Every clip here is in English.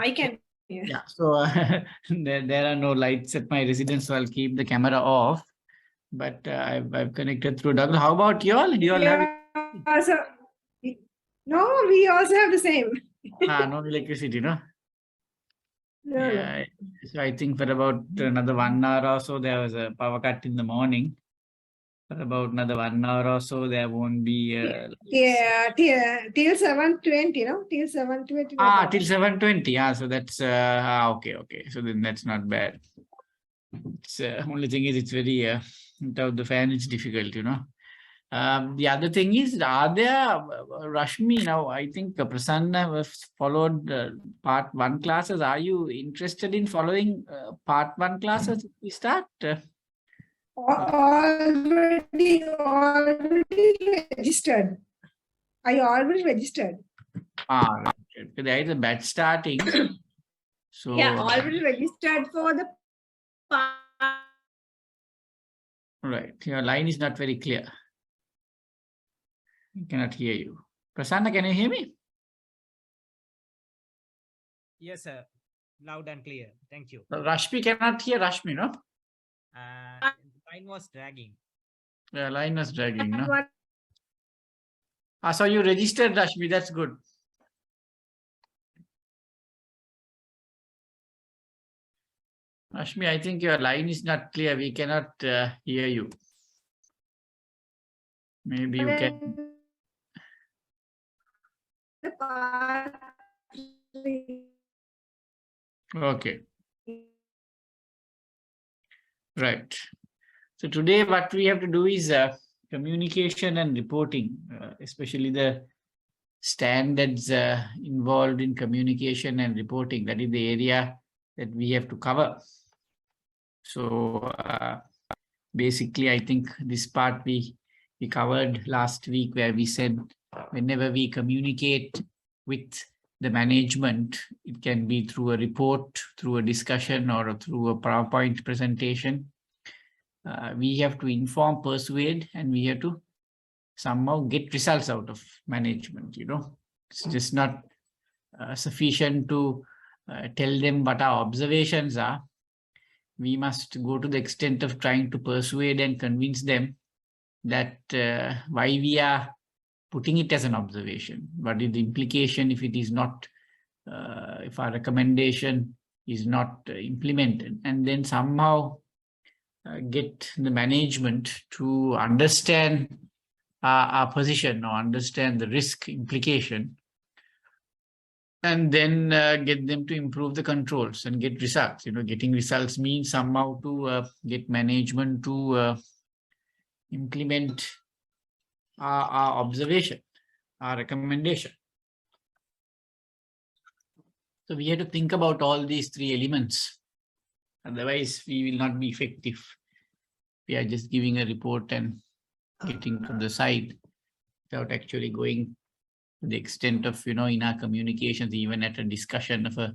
I can hear. Yeah, so there are no lights at my residence, so I'll keep the camera off. But I've connected through Douglas. How about you all? Do you all have So, no, we also have the same. no electricity, no? No, no. Yeah. So I think for about another 1 hour or so, there was a power cut in the morning. For about another 1 hour or so, there won't be. Yeah, till 7:20, no? Till 7:20. Till 7:20. So that's okay. So then that's not bad. It's only thing is it's very without the fan, it's difficult, The other thing is, are there Rashmi now? I think Prasanna has followed part 1 classes. Are you interested in following part 1 classes? We start. Already registered. I already registered. Right. There is a batch starting. So yeah, already registered for the part. Right. Your line is not very clear. I cannot hear you. Prasanna, can you hear me? Yes, sir. Loud and clear. Thank you. Rashmi cannot hear Rashmi, no? Line was dragging. Yeah, line was dragging, no? So you registered, Rashmi. That's good. Rashmi, I think your line is not clear. We cannot hear you. Maybe you can. Okay. Right. So today what we have to do is communication and reporting, especially the standards involved in communication and reporting. That is the area that we have to cover. So basically, I think this part we covered last week, where we said whenever we communicate with the management, it can be through a report, through a discussion, or through a PowerPoint presentation. We have to inform, persuade, and we have to somehow get results out of management. It's just not sufficient to tell them what our observations are. We must go to the extent of trying to persuade and convince them that why we are putting it as an observation. What is the implication if it is not, if our recommendation is not implemented, and then somehow get the management to understand our position or understand the risk implication, and then get them to improve the controls and get results. Getting results means somehow to get management to implement our observation, our recommendation. So we have to think about all these 3 elements. Otherwise, we will not be effective. We are just giving a report and getting to the side without actually going to the extent of, in our communications, even at a discussion of a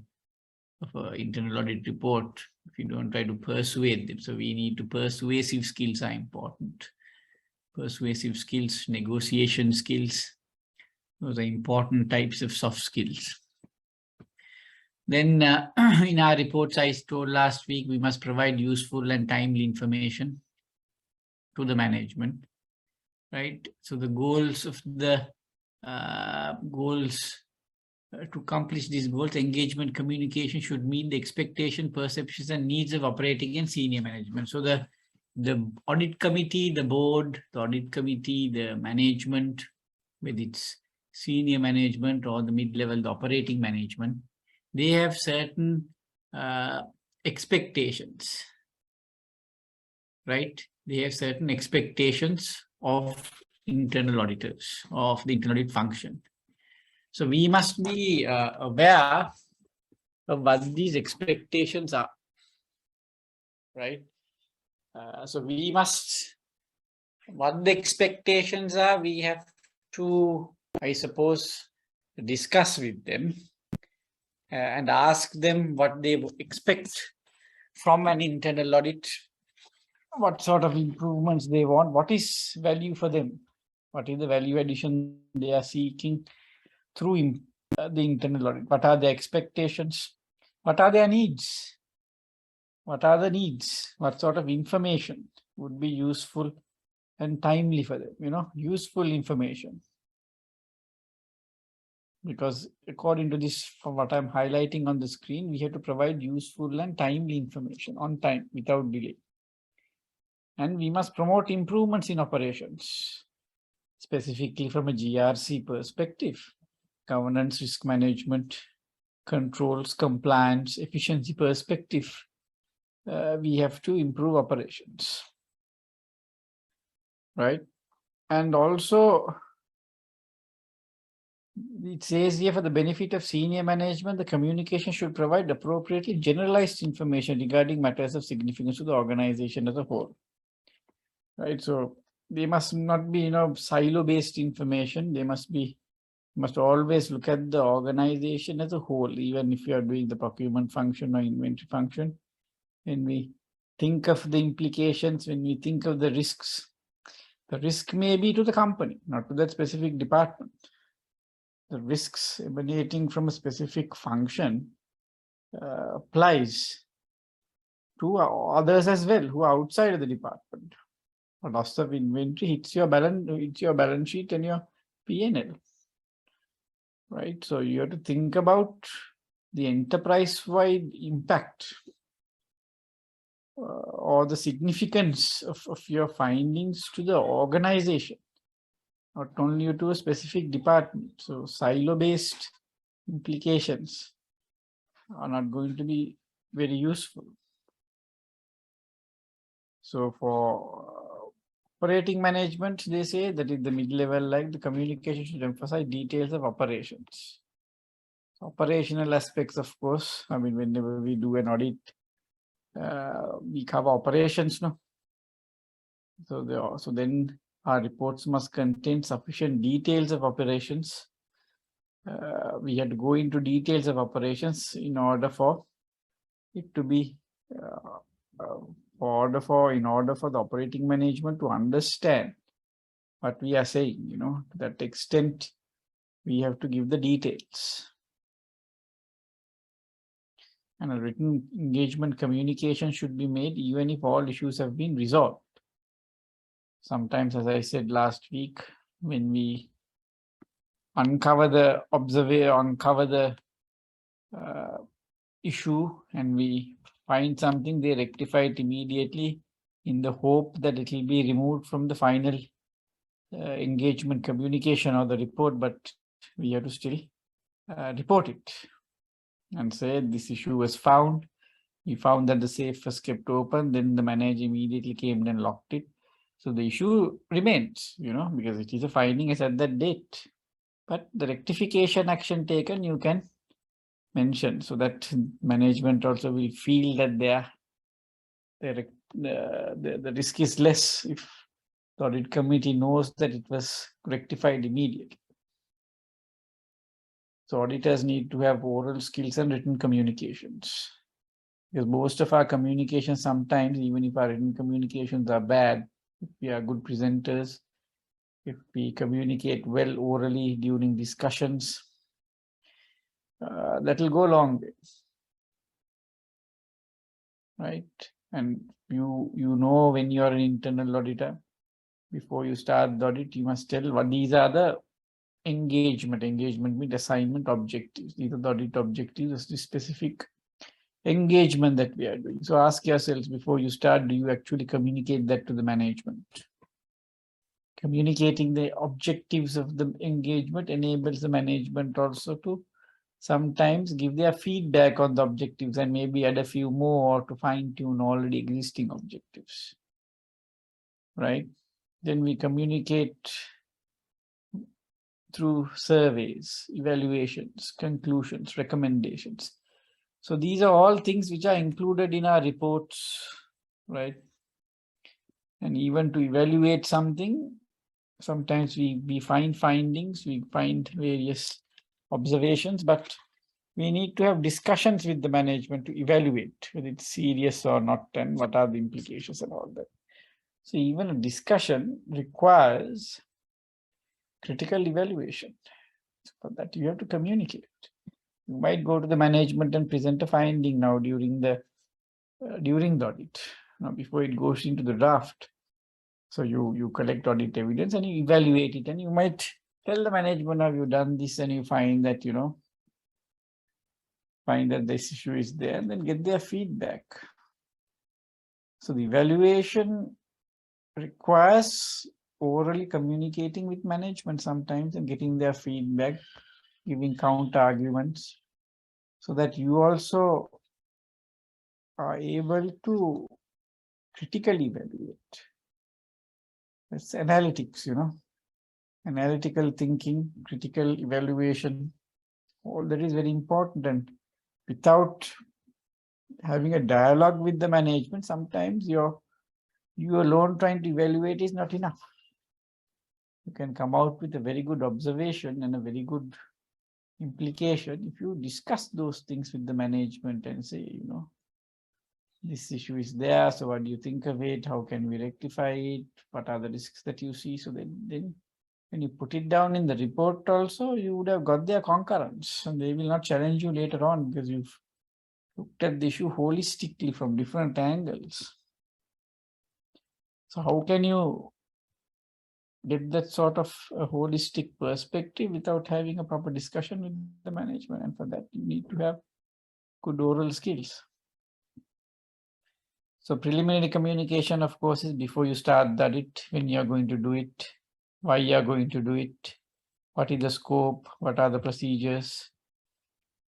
internal audit report, if you don't try to persuade them. So we need to, persuasive skills are important. Persuasive skills, negotiation skills, those are important types of soft skills. Then in our reports, I told last week, we must provide useful and timely information to the management, right? So the goals of the to accomplish these goals, engagement communication should meet the expectation, perceptions, and needs of operating and senior management. So the audit committee, the board, the audit committee, the management with its senior management or the mid-level, the operating management, they have certain expectations, right? They have certain expectations of internal auditors, of the internal audit function. So we must be aware of what these expectations are, right? So we must, what the expectations are, we have to, I suppose, discuss with them and ask them what they expect from an internal audit, what sort of improvements they want, what is value for them, what is the value addition they are seeking through the internal audit, what are the expectations, What are their needs? What are the needs? What sort of information would be useful and timely for them? Useful information. Because according to this, from what I'm highlighting on the screen, we have to provide useful and timely information on time without delay. And we must promote improvements in operations, specifically from a GRC perspective, governance, risk management, controls, compliance, efficiency perspective. We have to improve operations, right? And also, it says here, for the benefit of senior management, the communication should provide appropriately generalized information regarding matters of significance to the organization as a whole, right? So they must not be, silo-based information. They must always look at the organization as a whole, even if you are doing the procurement function or inventory function. When we think of the implications, when we think of the risks, the risk may be to the company, not to that specific department. The risks emanating from a specific function applies to others as well who are outside of the department. A loss of inventory hits your balance sheet and your P&L, right? So you have to think about the enterprise-wide impact or the significance of your findings to the organization, not only to a specific department. So silo-based implications are not going to be very useful. So for operating management, they say that in the mid-level, like the communication should emphasize details of operations. Operational aspects, of course, whenever we do an audit, we cover operations, no? So then our reports must contain sufficient details of operations. We had to go into details of operations in order for it to be, in order for the operating management to understand what we are saying, to that extent, we have to give the details. And a written engagement communication should be made even if all issues have been resolved. Sometimes, as I said last week, when we uncover the issue and we find something, they rectify it immediately in the hope that it will be removed from the final engagement communication or the report, but we have to still report it and say this issue was found. We found that the safe was kept open, then the manager immediately came and locked it. So the issue remains, because it is a finding as at that date. But the rectification action taken, you can mention so that management also will feel that the risk is less if the audit committee knows that it was rectified immediately. So auditors need to have oral skills and written communications. Because most of our communications, sometimes, even if our written communications are bad, if we are good presenters, if we communicate well orally during discussions, that will go a long way, right? And you know when you are an internal auditor, before you start the audit, you must tell what these are the engagement means assignment objectives. These are the audit objectives, the specific engagement that we are doing. So ask yourselves before you start, do you actually communicate that to the management? Communicating the objectives of the engagement enables the management also to sometimes give their feedback on the objectives and maybe add a few more to fine-tune already existing objectives, right? Then we communicate through surveys, evaluations, conclusions, recommendations. So these are all things which are included in our reports, right? And even to evaluate something, sometimes we find findings, we find various observations, but we need to have discussions with the management to evaluate whether it's serious or not and what are the implications and all that. So even a discussion requires critical evaluation. So for that, you have to communicate. You might go to the management and present a finding now during the audit, now before it goes into the draft. So you collect audit evidence and you evaluate it, and you might tell the management, have you done this, and you find that this issue is there, and then get their feedback. So the evaluation requires orally communicating with management sometimes and getting their feedback, giving counter arguments, so that you also are able to critically evaluate. It's analytics, analytical thinking, critical evaluation. All that is very important. And without having a dialogue with the management, sometimes you alone trying to evaluate is not enough. You can come out with a very good observation and a very good implication if you discuss those things with the management and say, this issue is there, so what do you think of it? How can we rectify it? What are the risks that you see? So then when you put it down in the report also, you would have got their concurrence, and they will not challenge you later on because you've looked at the issue holistically from different angles. So how can you get that sort of a holistic perspective without having a proper discussion with the management? And for that, you need to have good oral skills. So preliminary communication, of course, is before you start the audit, when you are going to do it, why you are going to do it, what is the scope, what are the procedures,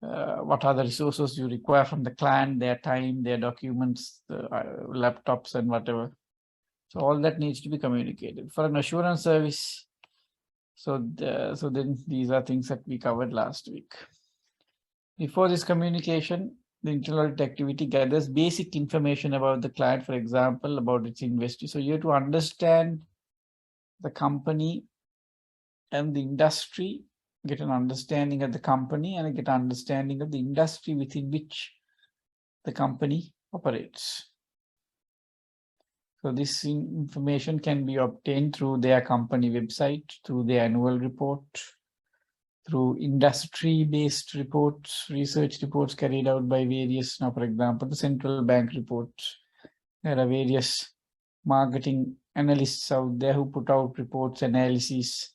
what are the resources you require from the client, their time, their documents, the laptops and whatever. So all that needs to be communicated. For an assurance service, so then these are things that we covered last week. Before this communication, the internal audit activity gathers basic information about the client, for example, about its industry. So you have to understand the company and the industry, get an understanding of the company and get an understanding of the industry within which the company operates. So this information can be obtained through their company website, through their annual report, through industry-based reports, research reports carried out by various, now for example, the central bank reports. There are various marketing analysts out there who put out reports, analyses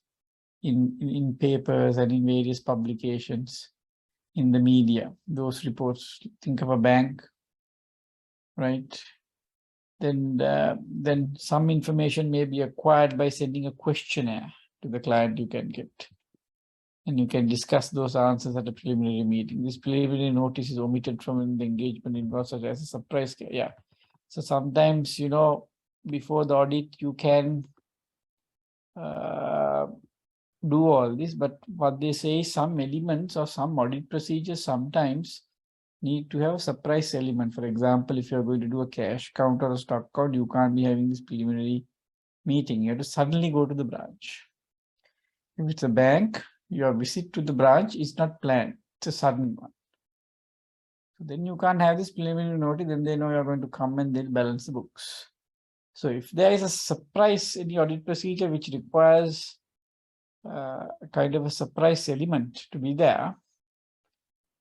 in papers and in various publications in the media. Those reports, think of a bank, right? Then some information may be acquired by sending a questionnaire to the client you can get. And you can discuss those answers at a preliminary meeting. This preliminary notice is omitted from the engagement involved, such as a surprise. Yeah. So sometimes, before the audit, you can do all this, but what they say is some elements or some audit procedures sometimes need to have a surprise element. For example, if you're going to do a cash count or a stock count, you can't be having this preliminary meeting. You have to suddenly go to the branch. If it's a bank, your visit to the branch is not planned. It's a sudden one. So then you can't have this preliminary notice, then they know you're going to come and they'll balance the books. So if there is a surprise in the audit procedure which requires kind of a surprise element to be there,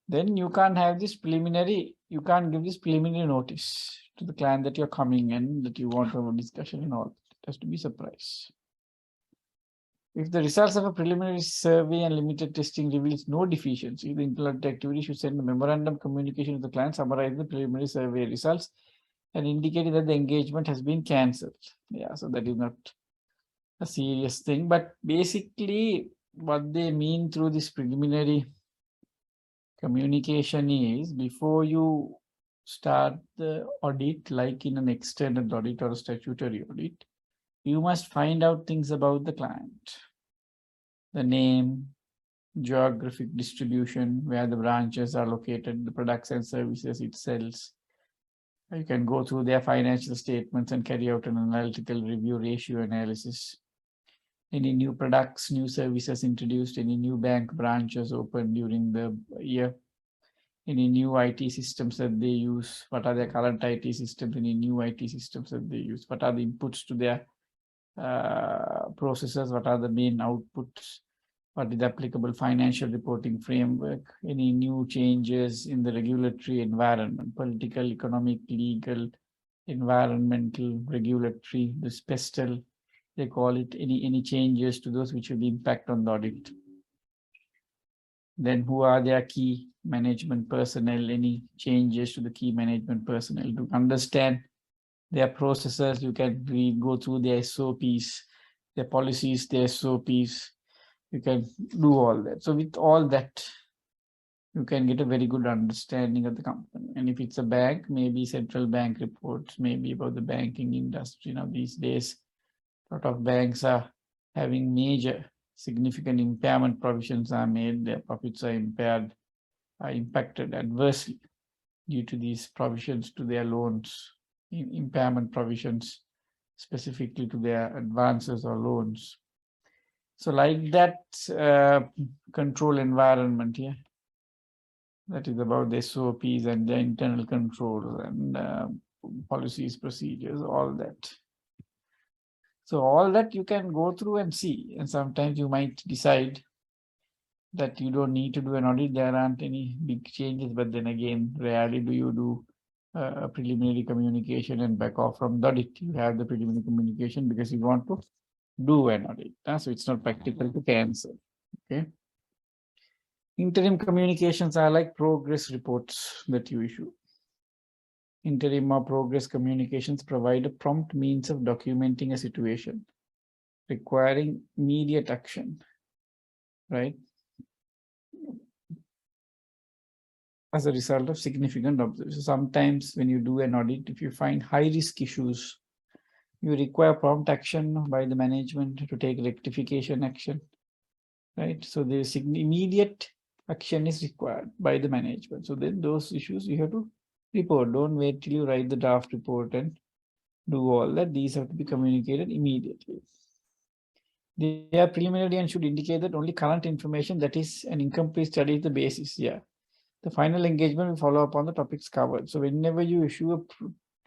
then you can't have this preliminary, you can't give this preliminary notice to the client that you're coming and that you want to have a discussion and all. It has to be surprise. If the results of a preliminary survey and limited testing reveals no deficiency, the internal audit activity should send a memorandum communication to the client summarizing the preliminary survey results and indicating that the engagement has been cancelled. Yeah, so that is not a serious thing, but basically what they mean through this preliminary communication is before you start the audit, like in an external audit or a statutory audit, you must find out things about the client, the name, geographic distribution, where the branches are located, the products and services it sells. You can go through their financial statements and carry out an analytical review, ratio analysis. Any new products, new services introduced, any new bank branches opened during the year, any new IT systems that they use, what are their current IT systems, any new IT systems that they use, what are the inputs to their processes, what are the main outputs, what is the applicable financial reporting framework, any new changes in the regulatory environment, political, economic, legal, environmental, regulatory, this pestle, they call it, any changes to those which will impact on the audit. Then who are their key management personnel, any changes to the key management personnel. To understand their processes, you can go through their SOPs, their policies, their SOPs. You can do all that. So with all that, you can get a very good understanding of the company. And if it's a bank, maybe central bank reports, maybe about the banking industry. Now these days, a lot of banks are having major significant impairment provisions are made. Their profits are impacted adversely due to these provisions to their loans, impairment provisions specifically to their advances or loans. So like that control environment here, that is about the SOPs and the internal controls and policies, procedures, all that. So all that you can go through and see, and sometimes you might decide that you don't need to do an audit, there aren't any big changes, but then again, rarely do you do a preliminary communication and back off from the audit. You have the preliminary communication because you want to do an audit, so it's not practical to cancel, okay? Interim communications are like progress reports that you issue. Interim or progress communications provide a prompt means of documenting a situation requiring immediate action, right? As a result of significant observations. Sometimes when you do an audit, if you find high risk issues, you require prompt action by the management to take rectification action, right? So the immediate action is required by the management. So then those issues you have to report. Don't wait till you write the draft report and do all that. These have to be communicated immediately. They are preliminary and should indicate that only current information, that is an incomplete study, is the basis. Yeah. The final engagement will follow up on the topics covered. So whenever you issue a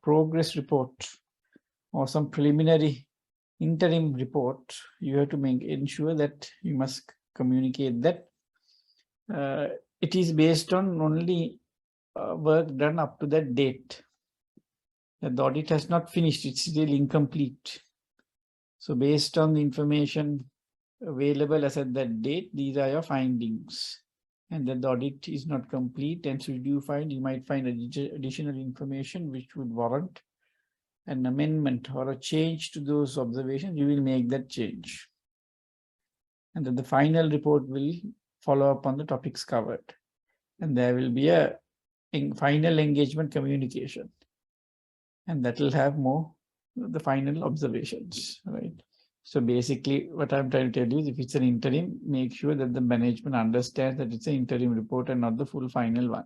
progress report or some preliminary interim report, you have to ensure that you must communicate that it is based on only work done up to that date. That the audit has not finished, it's still incomplete. So based on the information available as at that date, these are your findings. And that the audit is not complete, and should you find, you might find additional information which would warrant an amendment or a change to those observations, you will make that change. And then the final report will follow up on the topics covered. And there will be a final engagement communication. And that will have more the final observations, right? So basically what I'm trying to tell you is, if it's an interim, make sure that the management understands that it's an interim report and not the full final one.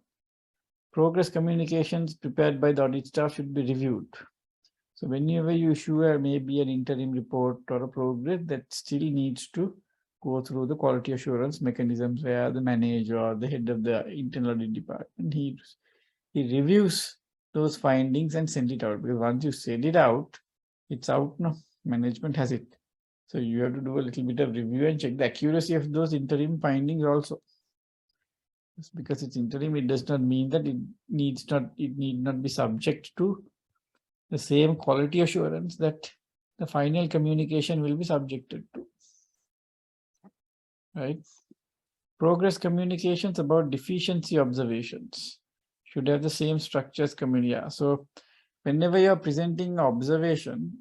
Progress communications prepared by the audit staff should be reviewed. So whenever you issue maybe an interim report or a progress, that still needs to go through the quality assurance mechanisms where the manager or the head of the internal audit department, he reviews those findings and send it out. Because once you send it out, it's out now. Management has it. So you have to do a little bit of review and check the accuracy of those interim findings also. Just because it's interim, it does not mean that it need not be subject to the same quality assurance that the final communication will be subjected to. Right? Progress communications about deficiency observations should have the same structure as communication. So whenever you're presenting observations,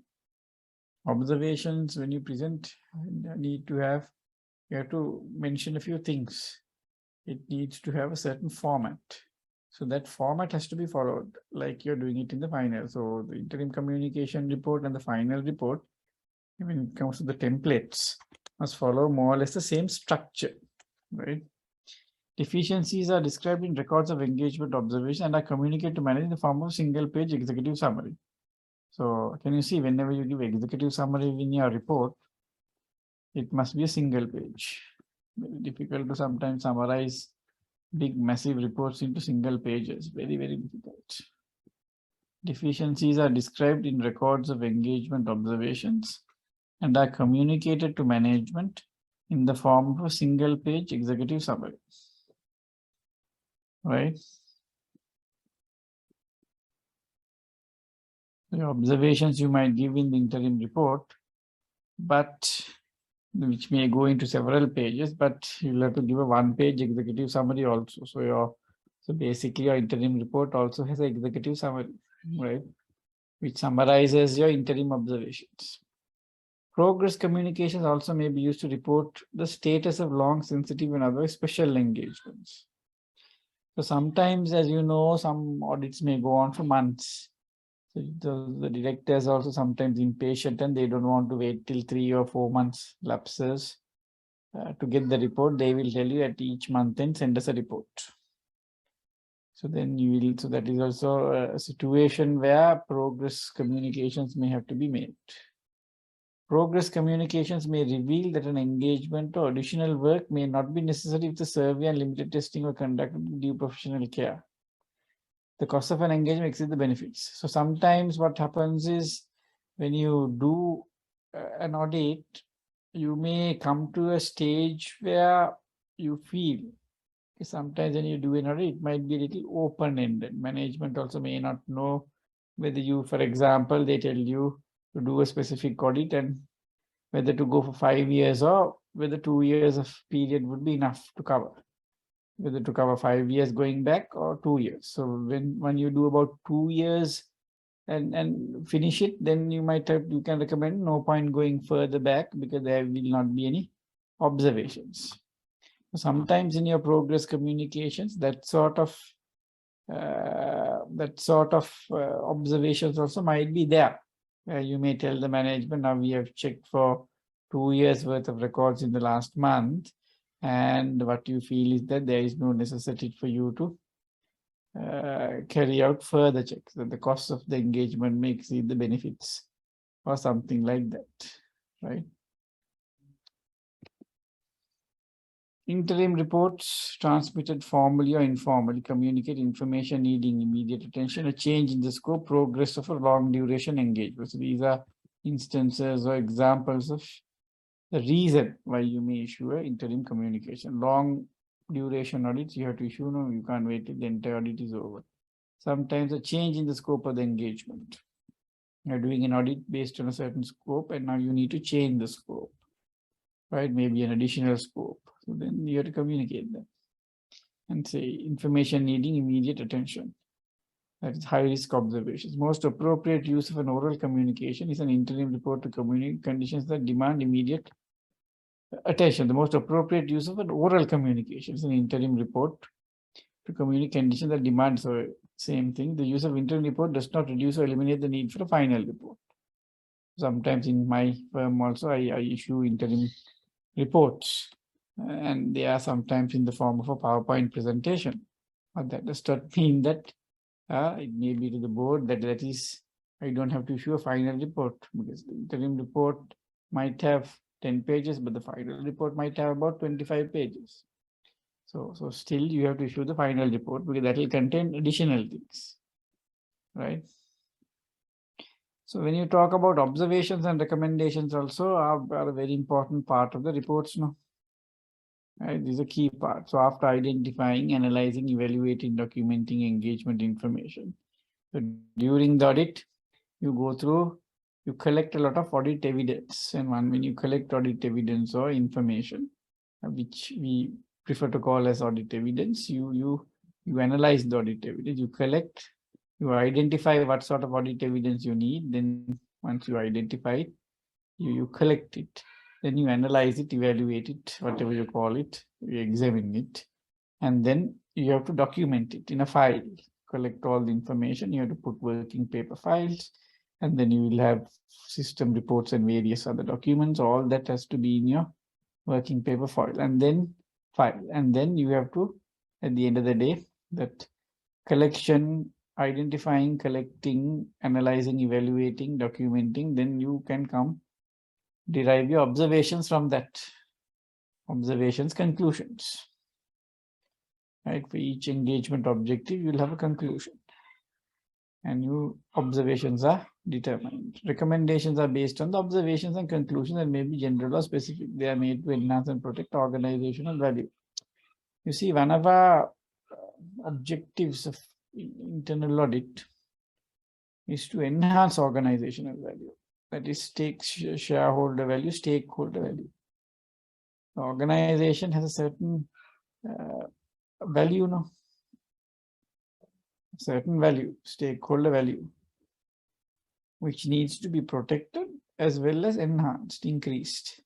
when you present, you have to mention a few things. It needs to have a certain format. So that format has to be followed like you're doing it in the final. So the interim communication report and the final report, when it comes to the templates, must follow more or less the same structure, right? Deficiencies are described in records of engagement observation and are communicated to manage in the form of single-page executive summary. So can you see, whenever you give executive summary in your report, it must be a single page. Very difficult to sometimes summarize big massive reports into single pages. Very, very difficult. Deficiencies are described in records of engagement observations and are communicated to management in the form of a single page executive summary, right? The observations you might give in the interim report, but which may go into several pages, but you'll have to give a one-page executive summary also. So basically your interim report also has an executive summary, right? Which summarizes your interim observations. Progress communications also may be used to report the status of long, sensitive, and other special engagements. So sometimes, as you know, some audits may go on for months. So the directors also sometimes impatient and they don't want to wait till 3 or 4 months lapses to get the report. They will tell you at each month and send us a report. So then you will, so that is also a situation where progress communications may have to be made. Progress communications may reveal that an engagement or additional work may not be necessary if the survey and limited testing were conducted with due professional care. The cost of an engagement exceeds the benefits. So sometimes what happens is when you do an audit, you may come to a stage where you feel sometimes when you do an audit, it might be a little open-ended. Management also may not know whether you, for example, they tell you to do a specific audit and whether to go for 5 years or whether 2 years of period would be enough to cover. Whether to cover 5 years going back or 2 years. So when you do about 2 years and finish it, then you might have, you can recommend no point going further back because there will not be any observations. Sometimes in your progress communications, that sort of observations also might be there. You may tell the management, now we have checked for 2 years worth of records in the last month, and what you feel is that there is no necessity for you to carry out further checks, that the cost of the engagement may exceed the benefits or something like that, right? Interim reports transmitted formally or informally communicate information needing immediate attention, a change in the scope, progress of a long duration engagement. So these are instances or examples of the reason why you may issue an interim communication. Long duration audits, you have to issue, no, you can't wait till the entire audit is over. Sometimes a change in the scope of the engagement. You're doing an audit based on a certain scope and now you need to change the scope, right? Maybe an additional scope. So then you have to communicate that and say information needing immediate attention. That is high risk observations. Most appropriate use of an oral communication is an interim report to communicate conditions that demand immediate attention. The most appropriate use of an oral communication is an interim report to communicate conditions that demand. So same thing, the use of interim report does not reduce or eliminate the need for a final report. Sometimes in my firm also, I issue interim reports and they are sometimes in the form of a PowerPoint presentation. But that does not mean that it may be to the board that is, I don't have to issue a final report because the interim report might have 10 pages, but the final report might have about 25 pages. So still you have to issue the final report because that will contain additional things, right? So when you talk about observations and recommendations also are a very important part of the reports, no? Right, this is a key part. So after identifying, analyzing, evaluating, documenting engagement information. So during the audit, you go through, you collect a lot of audit evidence. And when you collect audit evidence or information, which we prefer to call as audit evidence, you analyze the audit evidence, you collect, you identify what sort of audit evidence you need. Then once you identify it, you collect it. Then you analyze it, evaluate it, whatever you call it, you examine it, and then you have to document it in a file, collect all the information, you have to put working paper files, and then you will have system reports and various other documents. All that has to be in your working paper file, and then file. And then you have to, at the end of the day, that collection, identifying, collecting, analyzing, evaluating, documenting, then you can come derive your observations from that. Observations, conclusions. Right? For each engagement objective, you'll have a conclusion. And your observations are determined. Recommendations are based on the observations and conclusions and may be general or specific. They are made to enhance and protect organizational value. You see, one of our objectives of internal audit is to enhance organizational value. That is, shareholder value, stakeholder value. The organization has a certain value, no? Certain value, stakeholder value, which needs to be protected as well as enhanced, increased.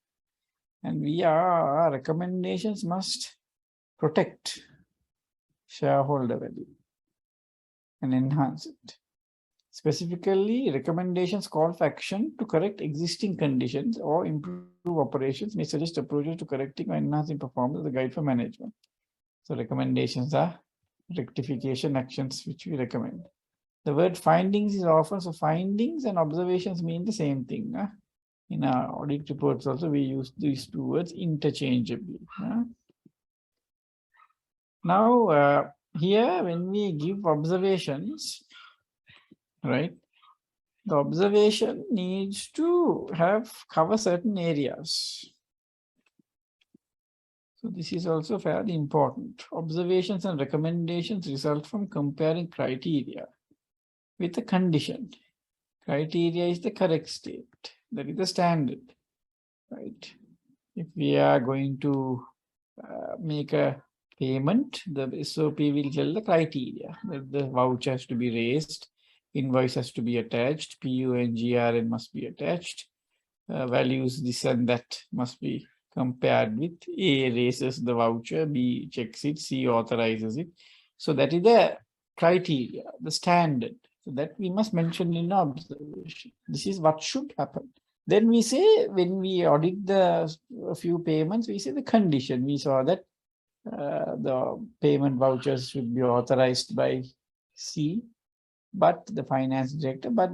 And our recommendations must protect shareholder value and enhance it. Specifically, recommendations call for action to correct existing conditions or improve operations, may suggest approaches to correcting or enhancing performance as a guide for management. So recommendations are rectification actions which we recommend. The word findings is often, so findings and observations mean the same thing. In our audit reports also, we use these two words interchangeably. Now, here when we give observations, right, the observation needs to cover certain areas. So this is also fairly important. Observations and recommendations result from comparing criteria with a condition. Criteria is the correct state. That is the standard, right? If we are going to make a payment, the SOP will tell the criteria that the voucher has to be raised, invoice has to be attached, PU and GRN must be attached, values this and that must be compared with. A raises the voucher, B checks it, C authorizes it. So that is the criteria, the standard. So that we must mention in our observation. This is what should happen. Then we say, when we audit a few payments, we say the condition. We saw that the payment vouchers should be authorized by C, but the finance director, but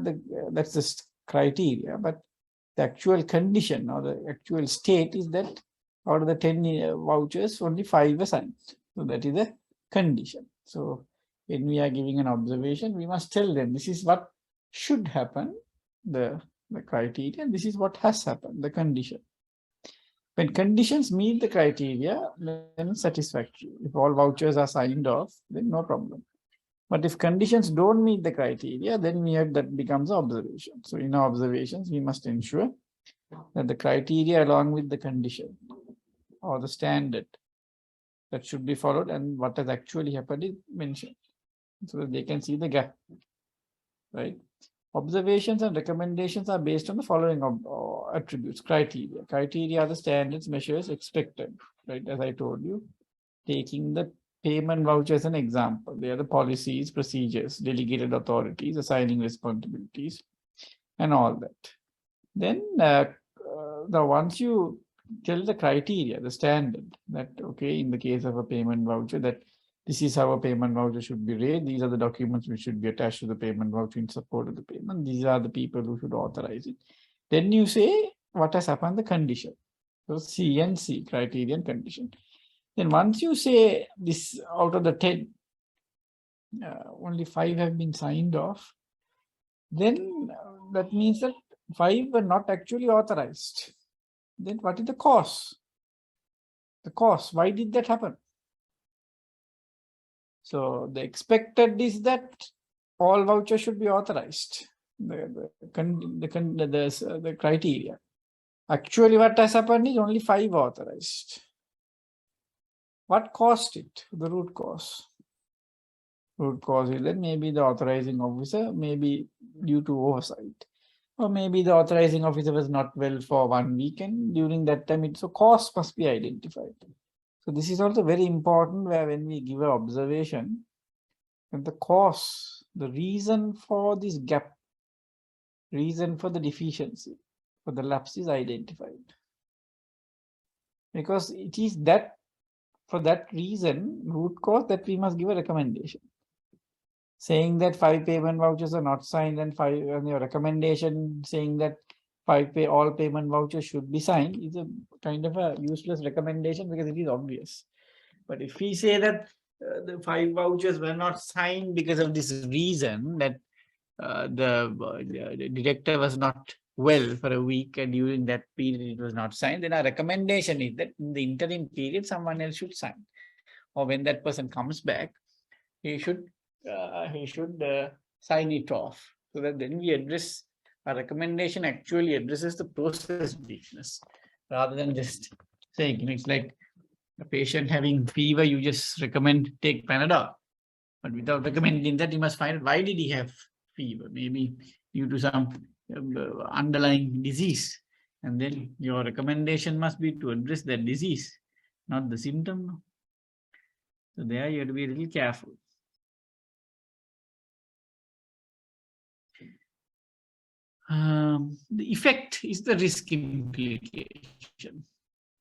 that's the criteria. But the actual condition or the actual state is that out of the 10 vouchers, only 5 were signed. So that is the condition. So when we are giving an observation, we must tell them this is what should happen, the criteria, and this is what has happened, the condition. When conditions meet the criteria, then it's satisfactory. If all vouchers are signed off, then no problem. But if conditions don't meet the criteria, then that becomes observation. So in our observations, we must ensure that the criteria along with the condition or the standard that should be followed and what has actually happened is mentioned, so that they can see the gap, right? Observations and recommendations are based on the following attributes, criteria. Criteria are the standards, measures expected, right? As I told you, taking the payment voucher as an example, they are the policies, procedures, delegated authorities, assigning responsibilities, and all that. Then once you tell the criteria, the standard, that okay, in the case of a payment voucher, that this is how a payment voucher should be raised. These are the documents which should be attached to the payment voucher in support of the payment. These are the people who should authorize it. Then you say what has happened, the condition. So C and C, criteria and condition. Then once you say this, out of the 10, only 5 have been signed off, then that means that 5 were not actually authorized. Then what is the cause? The cause, why did that happen? So the expected is that all vouchers should be authorized, the criteria. Actually, what has happened is only 5 authorized. What caused it? The root cause. Root cause is that maybe the authorizing officer, maybe due to oversight, or maybe the authorizing officer was not well for 1 week, and during that time, so cause must be identified. So this is also very important, where when we give an observation, and the cause, the reason for this gap, reason for the deficiency, for the lapse is identified. Because it is that, for that reason, root cause, that we must give a recommendation. Saying that 5 payment vouchers are not signed and your recommendation saying that all payment vouchers should be signed is a kind of a useless recommendation, because it is obvious. But if we say that the 5 vouchers were not signed because of this reason, that the director was not well for a week, and during that period it was not signed, then our recommendation is that in the interim period someone else should sign, or when that person comes back, he should sign it off, so that then we address, our recommendation actually addresses the process weakness rather than just saying, it's like a patient having fever, you just recommend take Panadol, but without recommending that, you must find out why did he have fever, maybe due to some underlying disease, and then your recommendation must be to address that disease, not the symptom. So there you have to be a little careful. The effect is the risk implication,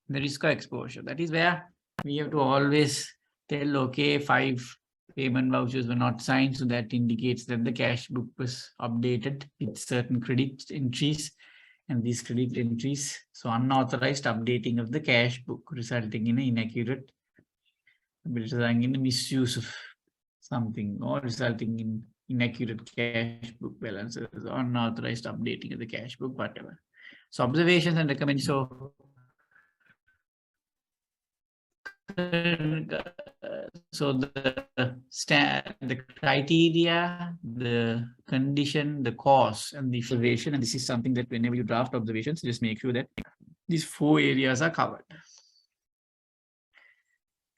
the risk of exposure. That is where we have to always tell, okay, 5 payment vouchers were not signed, so that indicates that the cash book was updated with certain credit entries, and these credit entries, so unauthorized updating of the cash book resulting in an inaccurate, resulting in a misuse of something, or resulting in inaccurate cash book balances, unauthorized updating of the cash book, whatever. So observations and recommendations. So the criteria, the condition, the cause, and the observation, and this is something that whenever you draft observations, just make sure that these 4 areas are covered.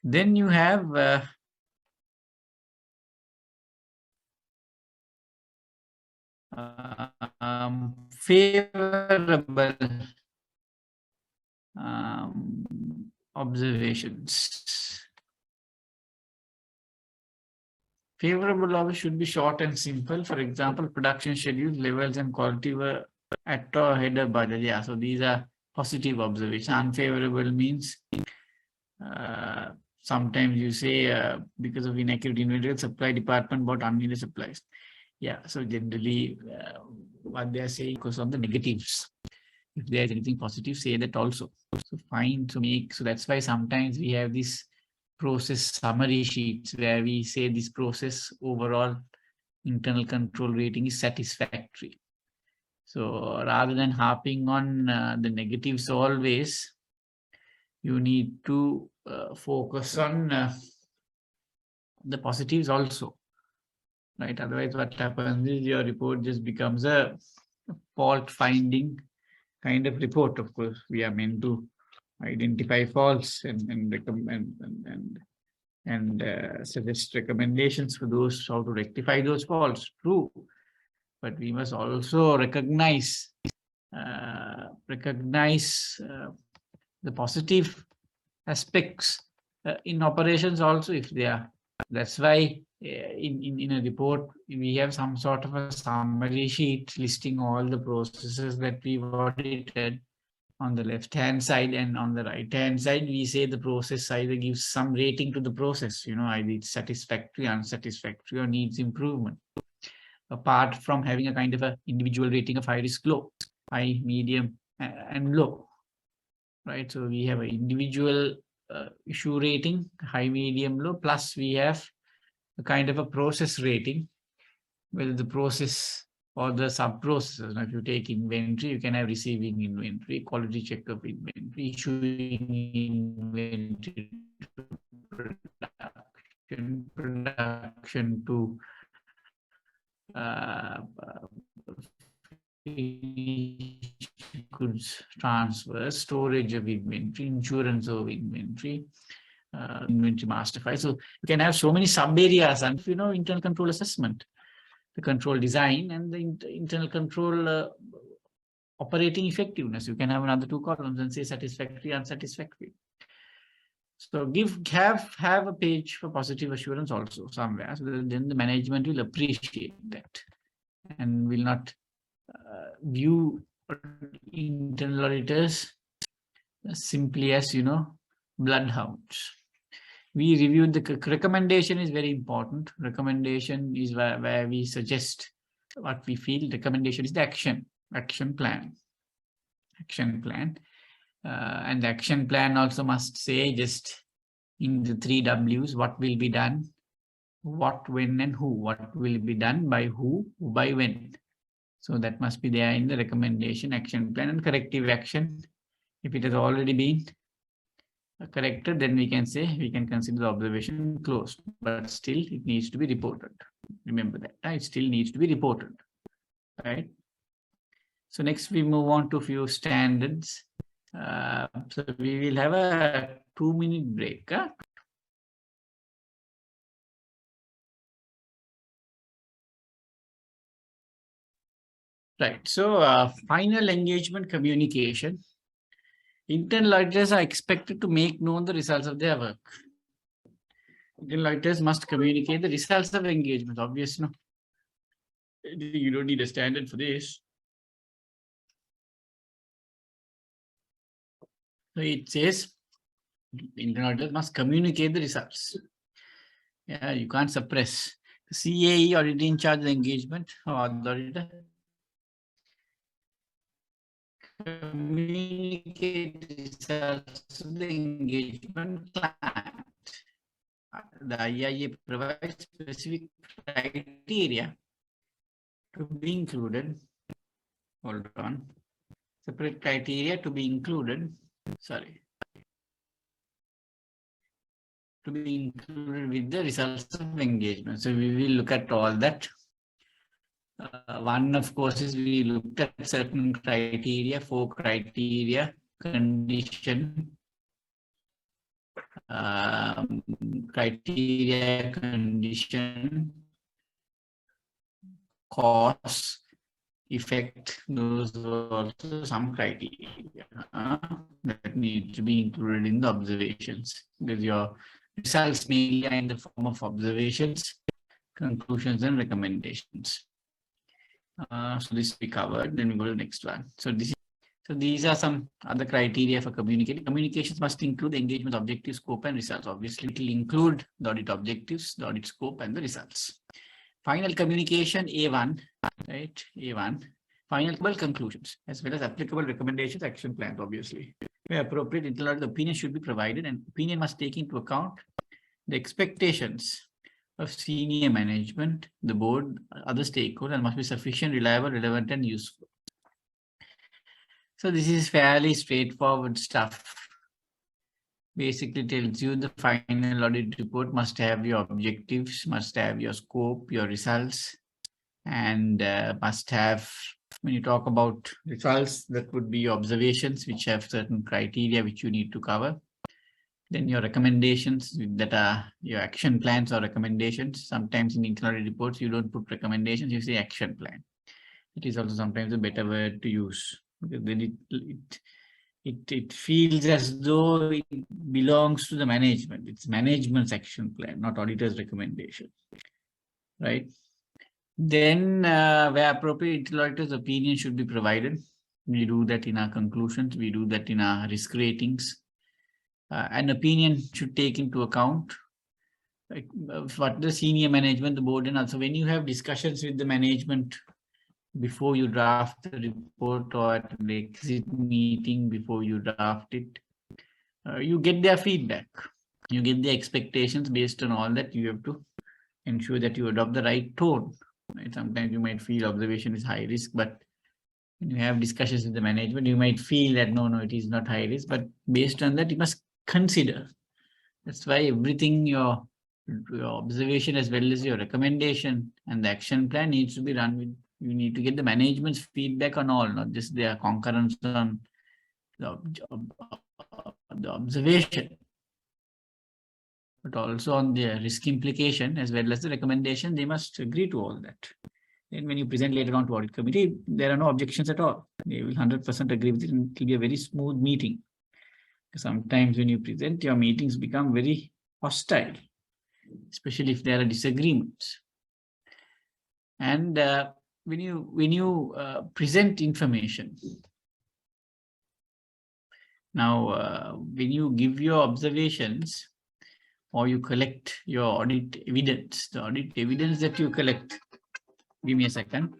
Then you have favorable observations. Favorable always should be short and simple. For example, production schedules, levels, and quality were at or ahead of budget. Yeah, so these are positive observations. Unfavorable means sometimes you say because of inaccurate inventory, supply department bought unneeded supplies. Yeah, so generally what they are saying because of the negatives. If there is anything positive, say that also. So fine to make. So that's why sometimes we have this process summary sheets where we say this process overall internal control rating is satisfactory. So rather than harping on the negatives always, you need to focus on the positives also, right? Otherwise what happens is your report just becomes a fault finding kind of report. Of course, we are meant to identify faults and recommend and suggest recommendations for those how to rectify those faults. True, but we must also recognize the positive aspects in operations also, if they are. That's why in a report we have some sort of a summary sheet listing all the processes that we've audited on the left hand side, and on the right hand side we say the process either gives some rating to the process, either it's satisfactory, unsatisfactory, or needs improvement, apart from having a kind of a individual rating of high risk, low, high, medium, and low, right? So we have an individual issue rating, high, medium, low, plus we have a kind of a process rating, whether the process or the sub-processes. Now, if you take inventory, you can have receiving inventory, quality check of inventory, issuing inventory, production to goods transfer, storage of inventory, insurance of inventory, inventory master file. So you can have so many sub areas, and internal control assessment, the control design, and the internal control operating effectiveness. You can have another 2 columns and say satisfactory, unsatisfactory. So have a page for positive assurance also somewhere, so that then the management will appreciate that and will not view internal auditors simply as bloodhounds. We reviewed the recommendation is very important. Recommendation is where we suggest what we feel. Recommendation is the action plan. And the action plan also must say just in the 3 Ws what will be done what, when, and who. What will be done by who by when. So that must be there in the recommendation, action plan, and corrective action. If it has already been corrected, then we can say we can consider the observation closed, but still it needs to be reported. Remember that it still needs to be reported, right? So next we move on to few standards. So we will have a 2-minute break. Right. So final engagement communication. Internal auditors are expected to make known the results of their work. Internal auditors must communicate the results of engagement. Obviously, no? You don't need a standard for this. So it says internal auditors must communicate the results. Yeah, you can't suppress. The CAE auditor in charge of the engagement or the auditor communicate results of the engagement client. The IIA provides specific criteria to be included. Hold on. Separate criteria to be included. Sorry. To be included with the results of engagement. So we will look at all that. One, of course, is we looked at certain criteria, 4 criteria, condition, criteria, condition, cause, effect. Those are also some criteria that need to be included in the observations, because your results mainly are in the form of observations, conclusions, and recommendations. So this we covered. Then we go to the next one. So these are some other criteria for communicating. Communications must include the engagement objective, scope, and results. Obviously, it will include the audit objectives, the audit scope, and the results. Final communication, A1, right? A1. Final conclusions, as well as applicable recommendations, action plans, obviously. Where appropriate, internal audit opinion should be provided, and opinion must take into account the expectations of senior management, the board, other stakeholders, and must be sufficient, reliable, relevant, and useful. So this is fairly straightforward stuff. Basically tells you the final audit report must have your objectives, must have your scope, your results, and must have, when you talk about results, that would be observations which have certain criteria which you need to cover. Then your recommendations that are your action plans or recommendations. Sometimes in internal audit reports, you don't put recommendations, you say action plan. It is also sometimes a better word to use, because then it feels as though it belongs to the management. It's management's action plan, not auditor's recommendation, right? Then where appropriate, internal auditor's opinion should be provided. We do that in our conclusions. We do that in our risk ratings. An opinion should take into account what the senior management, the board, and also when you have discussions with the management before you draft the report or at an exit meeting before you draft it, you get their feedback. You get their expectations. Based on all that, you have to ensure that you adopt the right tone. Right? Sometimes you might feel observation is high risk, but when you have discussions with the management, you might feel that no, it is not high risk, but based on that, you must consider. That's why everything, your observation as well as your recommendation and the action plan needs to be run with. You need to get the management's feedback on all, not just their concurrence on the observation, but also on the risk implication as well as the recommendation. They must agree to all that. Then when you present later on to audit committee, there are no objections at all. They will 100% agree with it, and it will be a very smooth meeting. Sometimes when you present, your meetings become very hostile, especially if there are disagreements. And when you present information, now when you give your observations or you collect your audit evidence, the audit evidence that you collect, give me a second.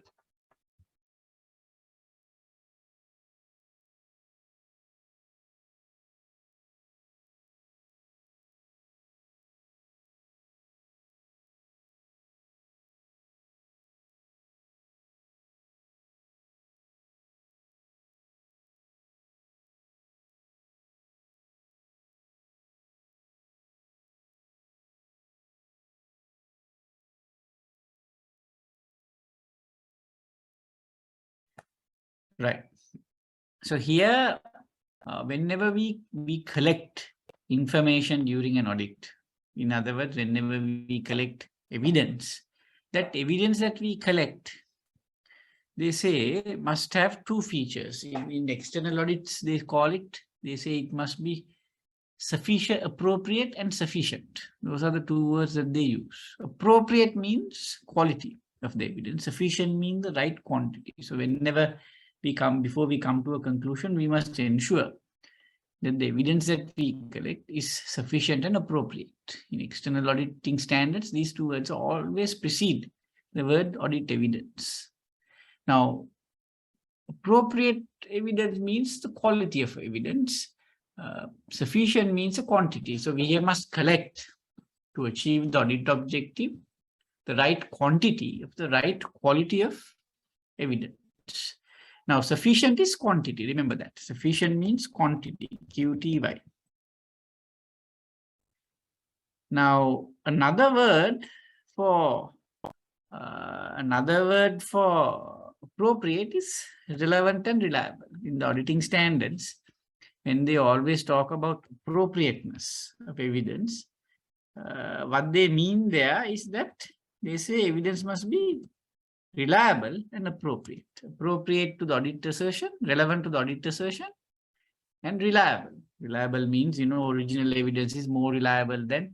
Right. So here, whenever we collect information during an audit, in other words, whenever we collect evidence, that evidence that we collect, they say must have two features. In external audits, they call it, they say it must be sufficient, appropriate, and sufficient. Those are the two words that they use. Appropriate means quality of the evidence. Sufficient means the right quantity. So whenever before we come to a conclusion, we must ensure that the evidence that we collect is sufficient and appropriate. In external auditing standards, these two words always precede the word audit evidence. Now, appropriate evidence means the quality of evidence. Sufficient means a quantity. So we must collect to achieve the audit objective, the right quantity of the right quality of evidence. Now, sufficient is quantity. Remember that. Sufficient means quantity, QTY. Now, another word for appropriate is relevant and reliable. In the auditing standards, when they always talk about appropriateness of evidence, what they mean there is that they say evidence must be reliable and appropriate. Appropriate to the audit assertion, relevant to the audit assertion, and reliable. Reliable means, original evidence is more reliable than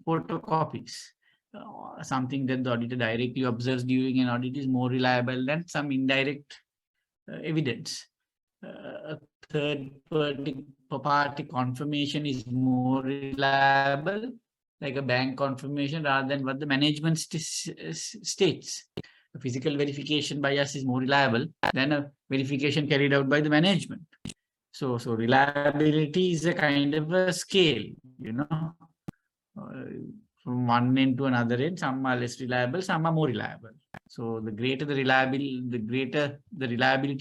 photocopies. Something that the auditor directly observes during an audit is more reliable than some indirect evidence. A third party confirmation is more reliable, like a bank confirmation, rather than what the management states. A physical verification by us is more reliable than a verification carried out by the management. So reliability is a kind of a scale, from one end to another end. Some are less reliable, some are more reliable. So the greater the reliability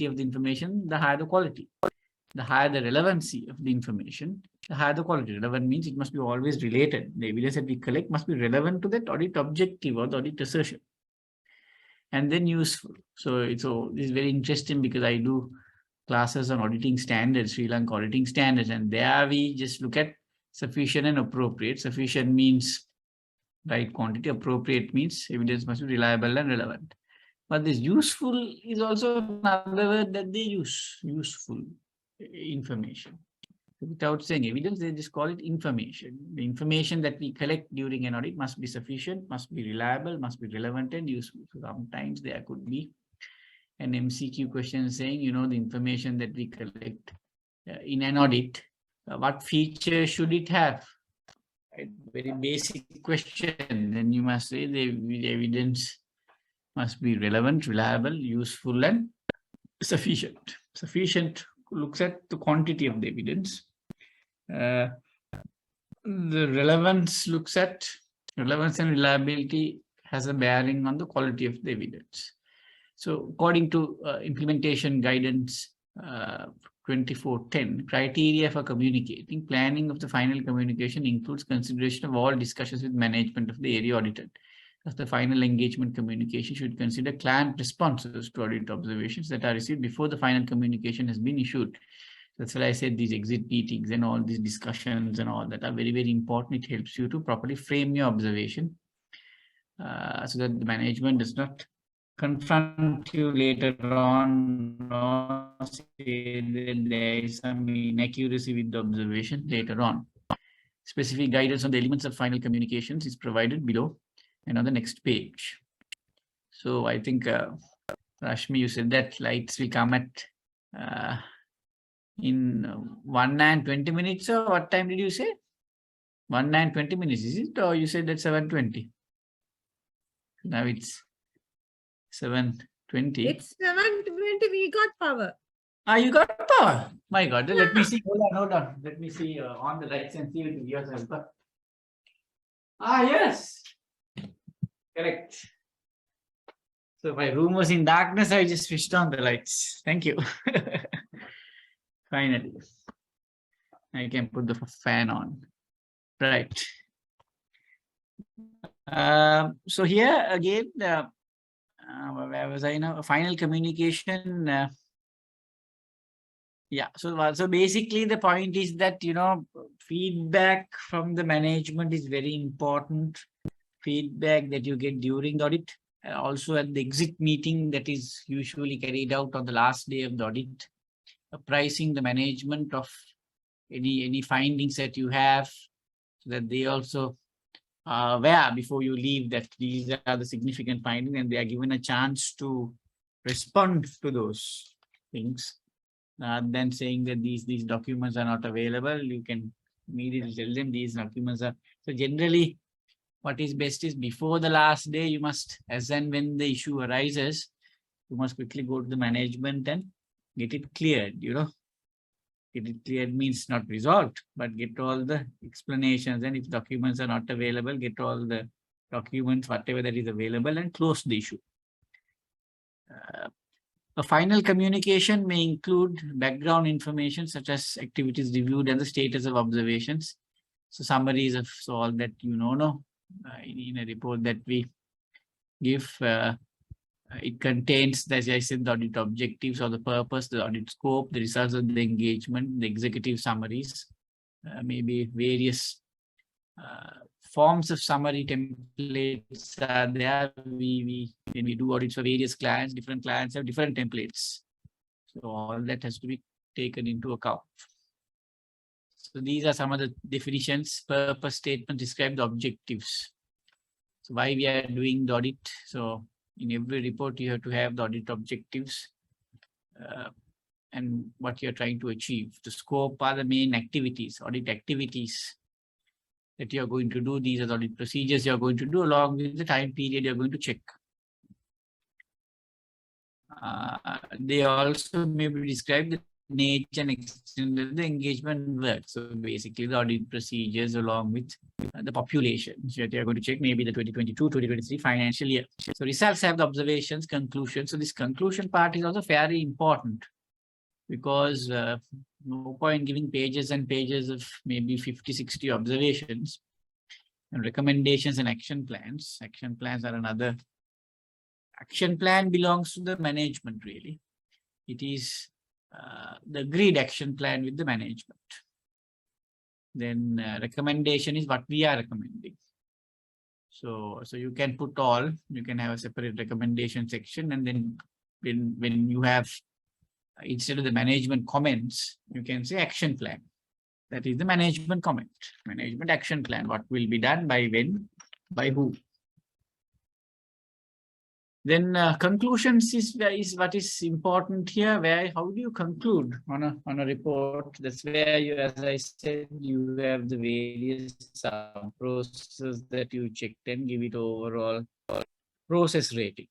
of the information, the higher the quality. The higher the relevancy of the information, the higher the quality. Relevant means it must be always related. The evidence that we collect must be relevant to that audit objective or the audit assertion. And then useful. So this is very interesting because I do classes on auditing standards, Sri Lanka auditing standards, and there we just look at sufficient and appropriate. Sufficient means right quantity, appropriate means evidence must be reliable and relevant. But this useful is also another word that they use, useful information. Without saying evidence, they just call it information. The information that we collect during an audit must be sufficient, must be reliable, must be relevant and useful. So sometimes there could be an MCQ question saying, the information that we collect in an audit, what feature should it have? Right? Very basic question. Then you must say the evidence must be relevant, reliable, useful, and sufficient. Sufficient looks at the quantity of the evidence. The relevance looks at relevance and reliability has a bearing on the quality of the evidence. So according to implementation guidance 2410, criteria for communicating, planning of the final communication includes consideration of all discussions with management of the area audited. Thus, the final engagement communication should consider client responses to audit observations that are received before the final communication has been issued. That's why I said these exit meetings and all these discussions and all that are very, very important. It helps you to properly frame your observation so that the management does not confront you later on or say that there is some inaccuracy with the observation later on. Specific guidance on the elements of final communications is provided below and on the next page. So I think, Rashmi, you said that lights will come at in 1 and 20 minutes, or what time did you say? 1 and 20 minutes, is it? Or you said that 7:20? Now it's 7:20. It's 7:20. We got power. You got power. My God, let me see. Hold on. Let me see on the lights and see with yourself. Yes. Correct. So my room was in darkness. I just switched on the lights. Thank you. Finally, I can put the fan on. Right. So here again, where was I now? Final communication Yeah. So basically the point is that, feedback from the management is very important. Feedback that you get during the audit, also at the exit meeting that is usually carried out on the last day of the audit, apprising the management of any findings that you have, so that they also are aware before you leave that these are the significant findings, and they are given a chance to respond to those things. Than saying that these documents are not available, you can immediately tell them these documents are. So generally, what is best is before the last day, you must, as and when the issue arises, you must quickly go to the management and get it cleared. Get it cleared means not resolved, but get all the explanations. And if documents are not available, get all the documents, whatever that is available, and close the issue. A final communication may include background information such as activities reviewed and the status of observations. So summaries of all that in a report that we give. It contains, as I said, the audit objectives or the purpose, the audit scope, the results of the engagement, the executive summaries, maybe various forms of summary templates are there. When we do audits for various clients, different clients have different templates. So all that has to be taken into account. So these are some of the definitions. Purpose statement describe the objectives. So why we are doing the audit. So in every report, you have to have the audit objectives and what you're trying to achieve. The scope are the main activities, audit activities that you're going to do. These are the audit procedures you're going to do along with the time period you're going to check. They also maybe describe the nature and extent of the engagement work. So basically the audit procedures along with the population that you're going to check, maybe the 2022-2023 financial year. So results have the observations, conclusions. So this conclusion part is also very important, because no point giving pages and pages of maybe 50-60 observations and recommendations and action plans. Action plans are another. Action plan belongs to the management, really. It is the agreed action plan with the management. Then recommendation is what we are recommending. So you can put all, you can have a separate recommendation section, and then when you have, instead of the management comments, you can say action plan. That is the management comment, management action plan. What will be done, by when, by who. Then conclusions is what is important here. How do you conclude on a report? That's where you, as I said, you have the various processes that you checked and give it overall process rating.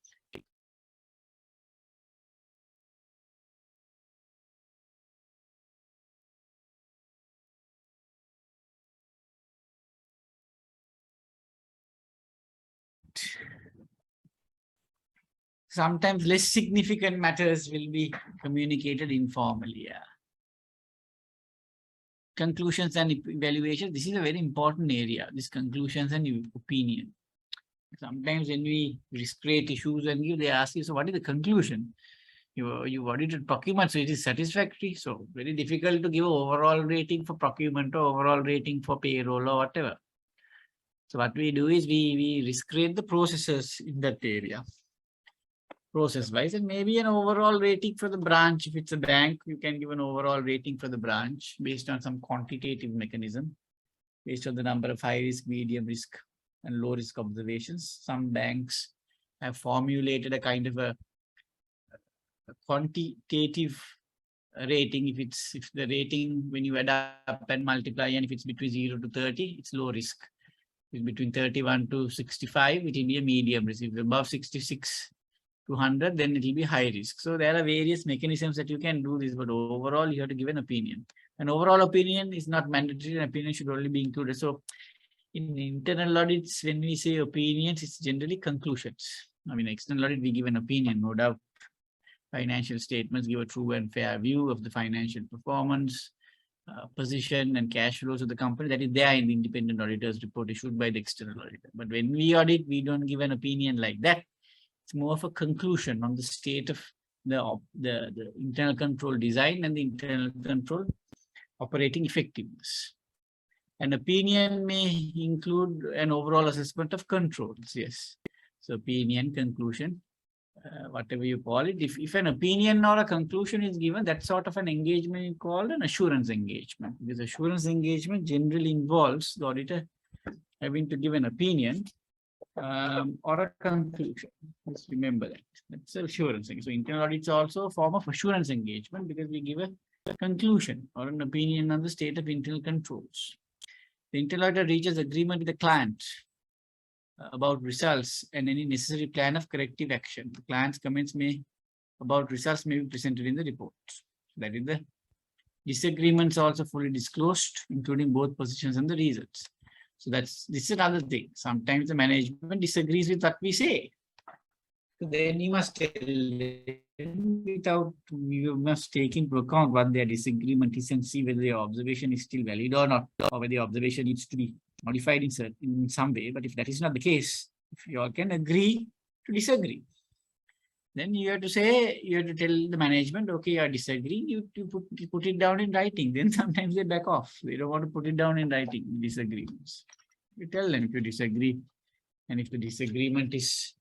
Sometimes less significant matters will be communicated informally. Yeah. Conclusions and evaluation. This is a very important area, this conclusions and opinion. Sometimes when we create issues and they ask you, so what is the conclusion? You audited procurement, so it is satisfactory. So very difficult to give an overall rating for procurement or overall rating for payroll or whatever. So what we do is we create the processes in that area, process wise, and maybe an overall rating for the branch. If it's a bank, you can give an overall rating for the branch based on some quantitative mechanism, based on the number of high risk, medium risk, and low risk observations. Some banks have formulated a kind of a quantitative rating. If the rating, when you add up and multiply, and if it's between 0 to 30, it's low risk. If it's between 31 to 65, it will be a medium risk. If it's above 66 to 100, then it will be high risk. So there are various mechanisms that you can do this, but overall you have to give an opinion. An overall opinion is not mandatory. An opinion should only be included. So in internal audits, when we say opinions, it's generally conclusions. I mean, external audit, we give an opinion, no doubt. Financial statements give a true and fair view of the financial performance, position and cash flows of the company. That is there in the independent auditor's report issued by the external auditor. But when we audit, we don't give an opinion like that. It's more of a conclusion on the state of the internal control design and the internal control operating effectiveness. An opinion may include an overall assessment of controls. Yes. So opinion, conclusion, whatever you call it. If an opinion or a conclusion is given, that sort of an engagement is called an assurance engagement. Because assurance engagement generally involves the auditor having to give an opinion or a conclusion. Let's remember that. That's assurance. So internal audit is also a form of assurance engagement because we give a conclusion or an opinion on the state of internal controls. The internal auditor reaches agreement with the client about results and any necessary plan of corrective action. The client's comments about results may be presented in the report. That is the disagreements also fully disclosed, including both positions and the reasons. So this is another thing. Sometimes the management disagrees with what we say. So then you must tell them you must take into account what their disagreement is and see whether their observation is still valid or not, or whether the observation needs to be modified in some way. But if that is not the case, if you all can agree to disagree, then you have to tell the management, okay, you are disagreeing, you put it down in writing. Then sometimes they back off. They don't want to put it down in writing, disagreements. You tell them if you disagree, and if the disagreement is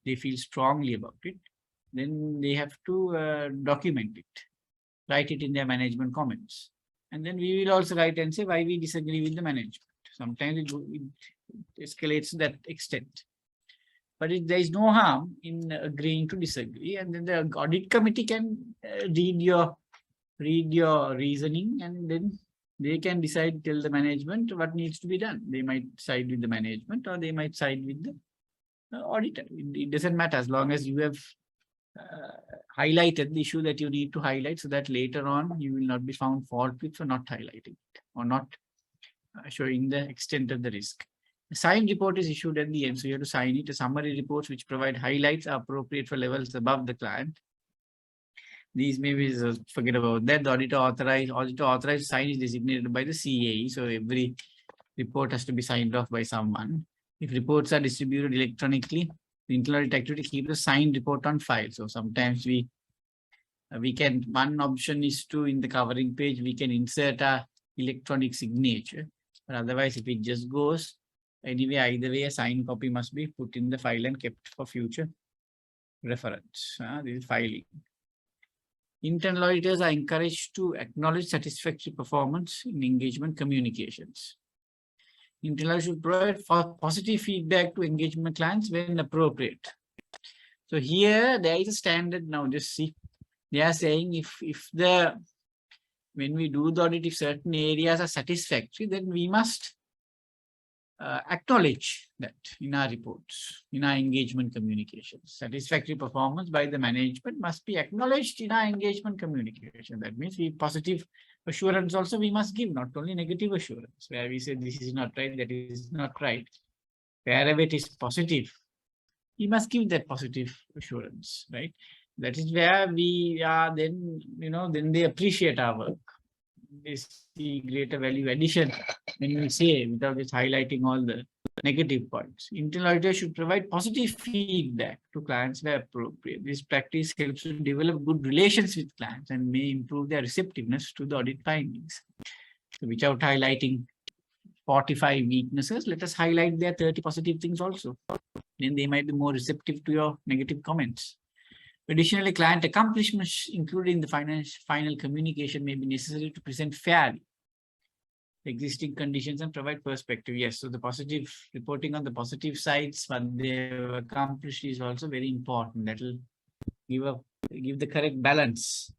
they feel strongly about it, then they have to document it, write it in their management comments. And then we will also write and say why we disagree with the management. Sometimes it escalates to that extent. But there is no harm in agreeing to disagree. And then the audit committee can read your reasoning, and then they can decide, tell the management what needs to be done. They might side with the management or they might side with the auditor. It doesn't matter as long as you have highlighted the issue that you need to highlight, so that later on you will not be found fault with for not highlighting it or not showing the extent of the risk. A signed report is issued at the end, so you have to sign it. A summary reports which provide highlights are appropriate for levels above the client. These may be, forget about that. The auditor authorized sign is designated by the CAE. So every report has to be signed off by someone. If reports are distributed electronically, the internal audit activity keeps a signed report on file. So sometimes we can, one option is to, in the covering page, we can insert a electronic signature. But otherwise, if it just goes, anyway, either way, a signed copy must be put in the file and kept for future reference. This is filing. Internal auditors are encouraged to acknowledge satisfactory performance in engagement communications. Internal auditors should provide positive feedback to engagement clients when appropriate. So here there is a standard now. Just see, they are saying when we do the audit, if certain areas are satisfactory, then we must acknowledge that in our reports, in our engagement communications. Satisfactory performance by the management must be acknowledged in our engagement communication. That means positive assurance also we must give, not only negative assurance, where we say this is not right, that is not right. Wherever it is positive, we must give that positive assurance, right? That is where we are then, then they appreciate our work. They see greater value addition when you say, without just highlighting all the negative points. Internal auditors should provide positive feedback to clients where appropriate. This practice helps to develop good relations with clients and may improve their receptiveness to the audit findings. So without highlighting 45 weaknesses, let us highlight their 30 positive things also. Then they might be more receptive to your negative comments. Additionally, client accomplishments included in the final communication may be necessary to present fairly existing conditions and provide perspective. Yes, so the positive reporting on the positive sides, what they have accomplished is also very important. That will give the correct balance,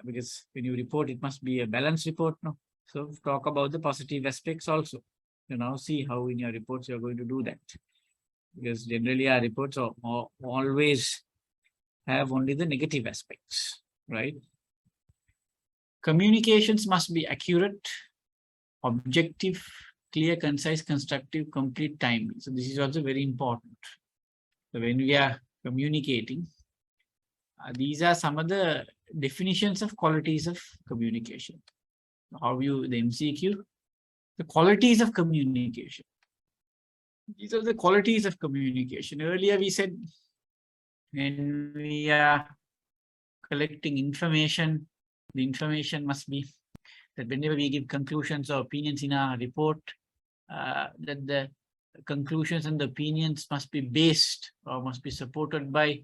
because when you report, it must be a balanced report. No, so talk about the positive aspects also. You now see how in your reports you are going to do that, because generally our reports are always have only the negative aspects, right? Communications must be accurate, objective, clear, concise, constructive, complete, timely. So this is also very important. So when we are communicating, these are some of the definitions of qualities of communication. The MCQ, the qualities of communication. These are the qualities of communication. Earlier we said when we are collecting information, the information must be that whenever we give conclusions or opinions in our report, that the conclusions and the opinions must be based or must be supported by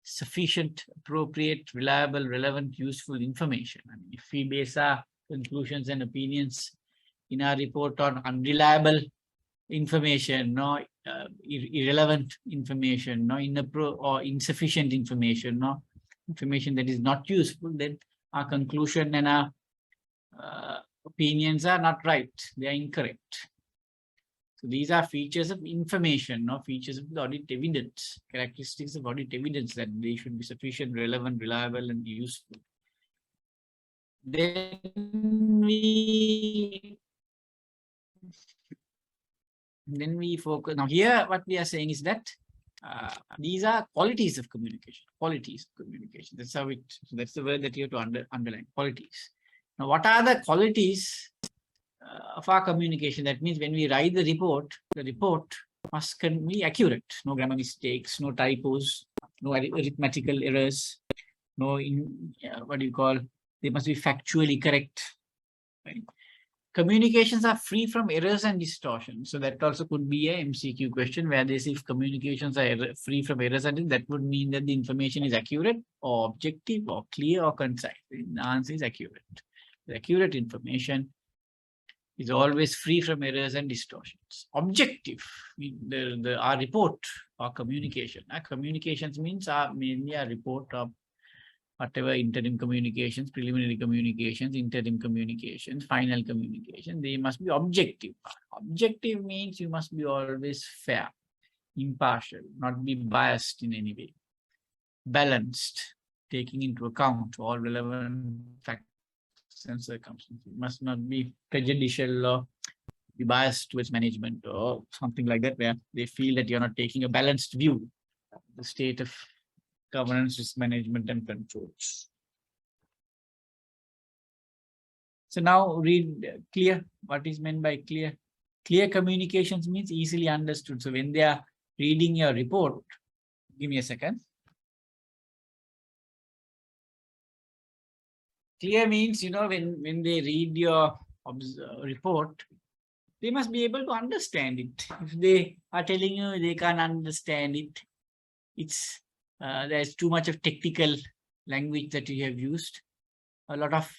sufficient, appropriate, reliable, relevant, useful information. I mean, if we base our conclusions and opinions in our report on unreliable information, no irrelevant information, no or insufficient information, no information that is not useful, then our conclusion and our opinions are not right, they are incorrect. So these are features of information, no features of the audit evidence, characteristics of audit evidence, that they should be sufficient, relevant, reliable, and useful. Then we focus. Now here what we are saying is that these are qualities of communication. Qualities of communication. That's how it. So that's the word that you have to underline. Qualities. Now, what are the qualities of our communication? That means when we write the report must be accurate. No grammar mistakes, no typos, no arithmetical errors, no they must be factually correct. Right? Communications are free from errors and distortions. So that also could be a MCQ question where they say if communications are free from errors, and that would mean that the information is accurate or objective or clear or concise. The answer is accurate. The accurate information is always free from errors and distortions. Objective, our report, our communication. Our communications means mainly a report of whatever interim communications, preliminary communications, interim communications, final communication, they must be objective. Objective means you must be always fair, impartial, not be biased in any way, balanced, taking into account all relevant facts and circumstances. You must not be prejudicial or be biased towards management or something like that, where they feel that you're not taking a balanced view of the state of governance, risk management, and controls. So now read clear. What is meant by clear? Clear communications means easily understood. So when they are reading your report, give me a second. Clear means, when they read your report, they must be able to understand it. If they are telling you they can't understand it, it's there's too much of technical language that you have used. A lot of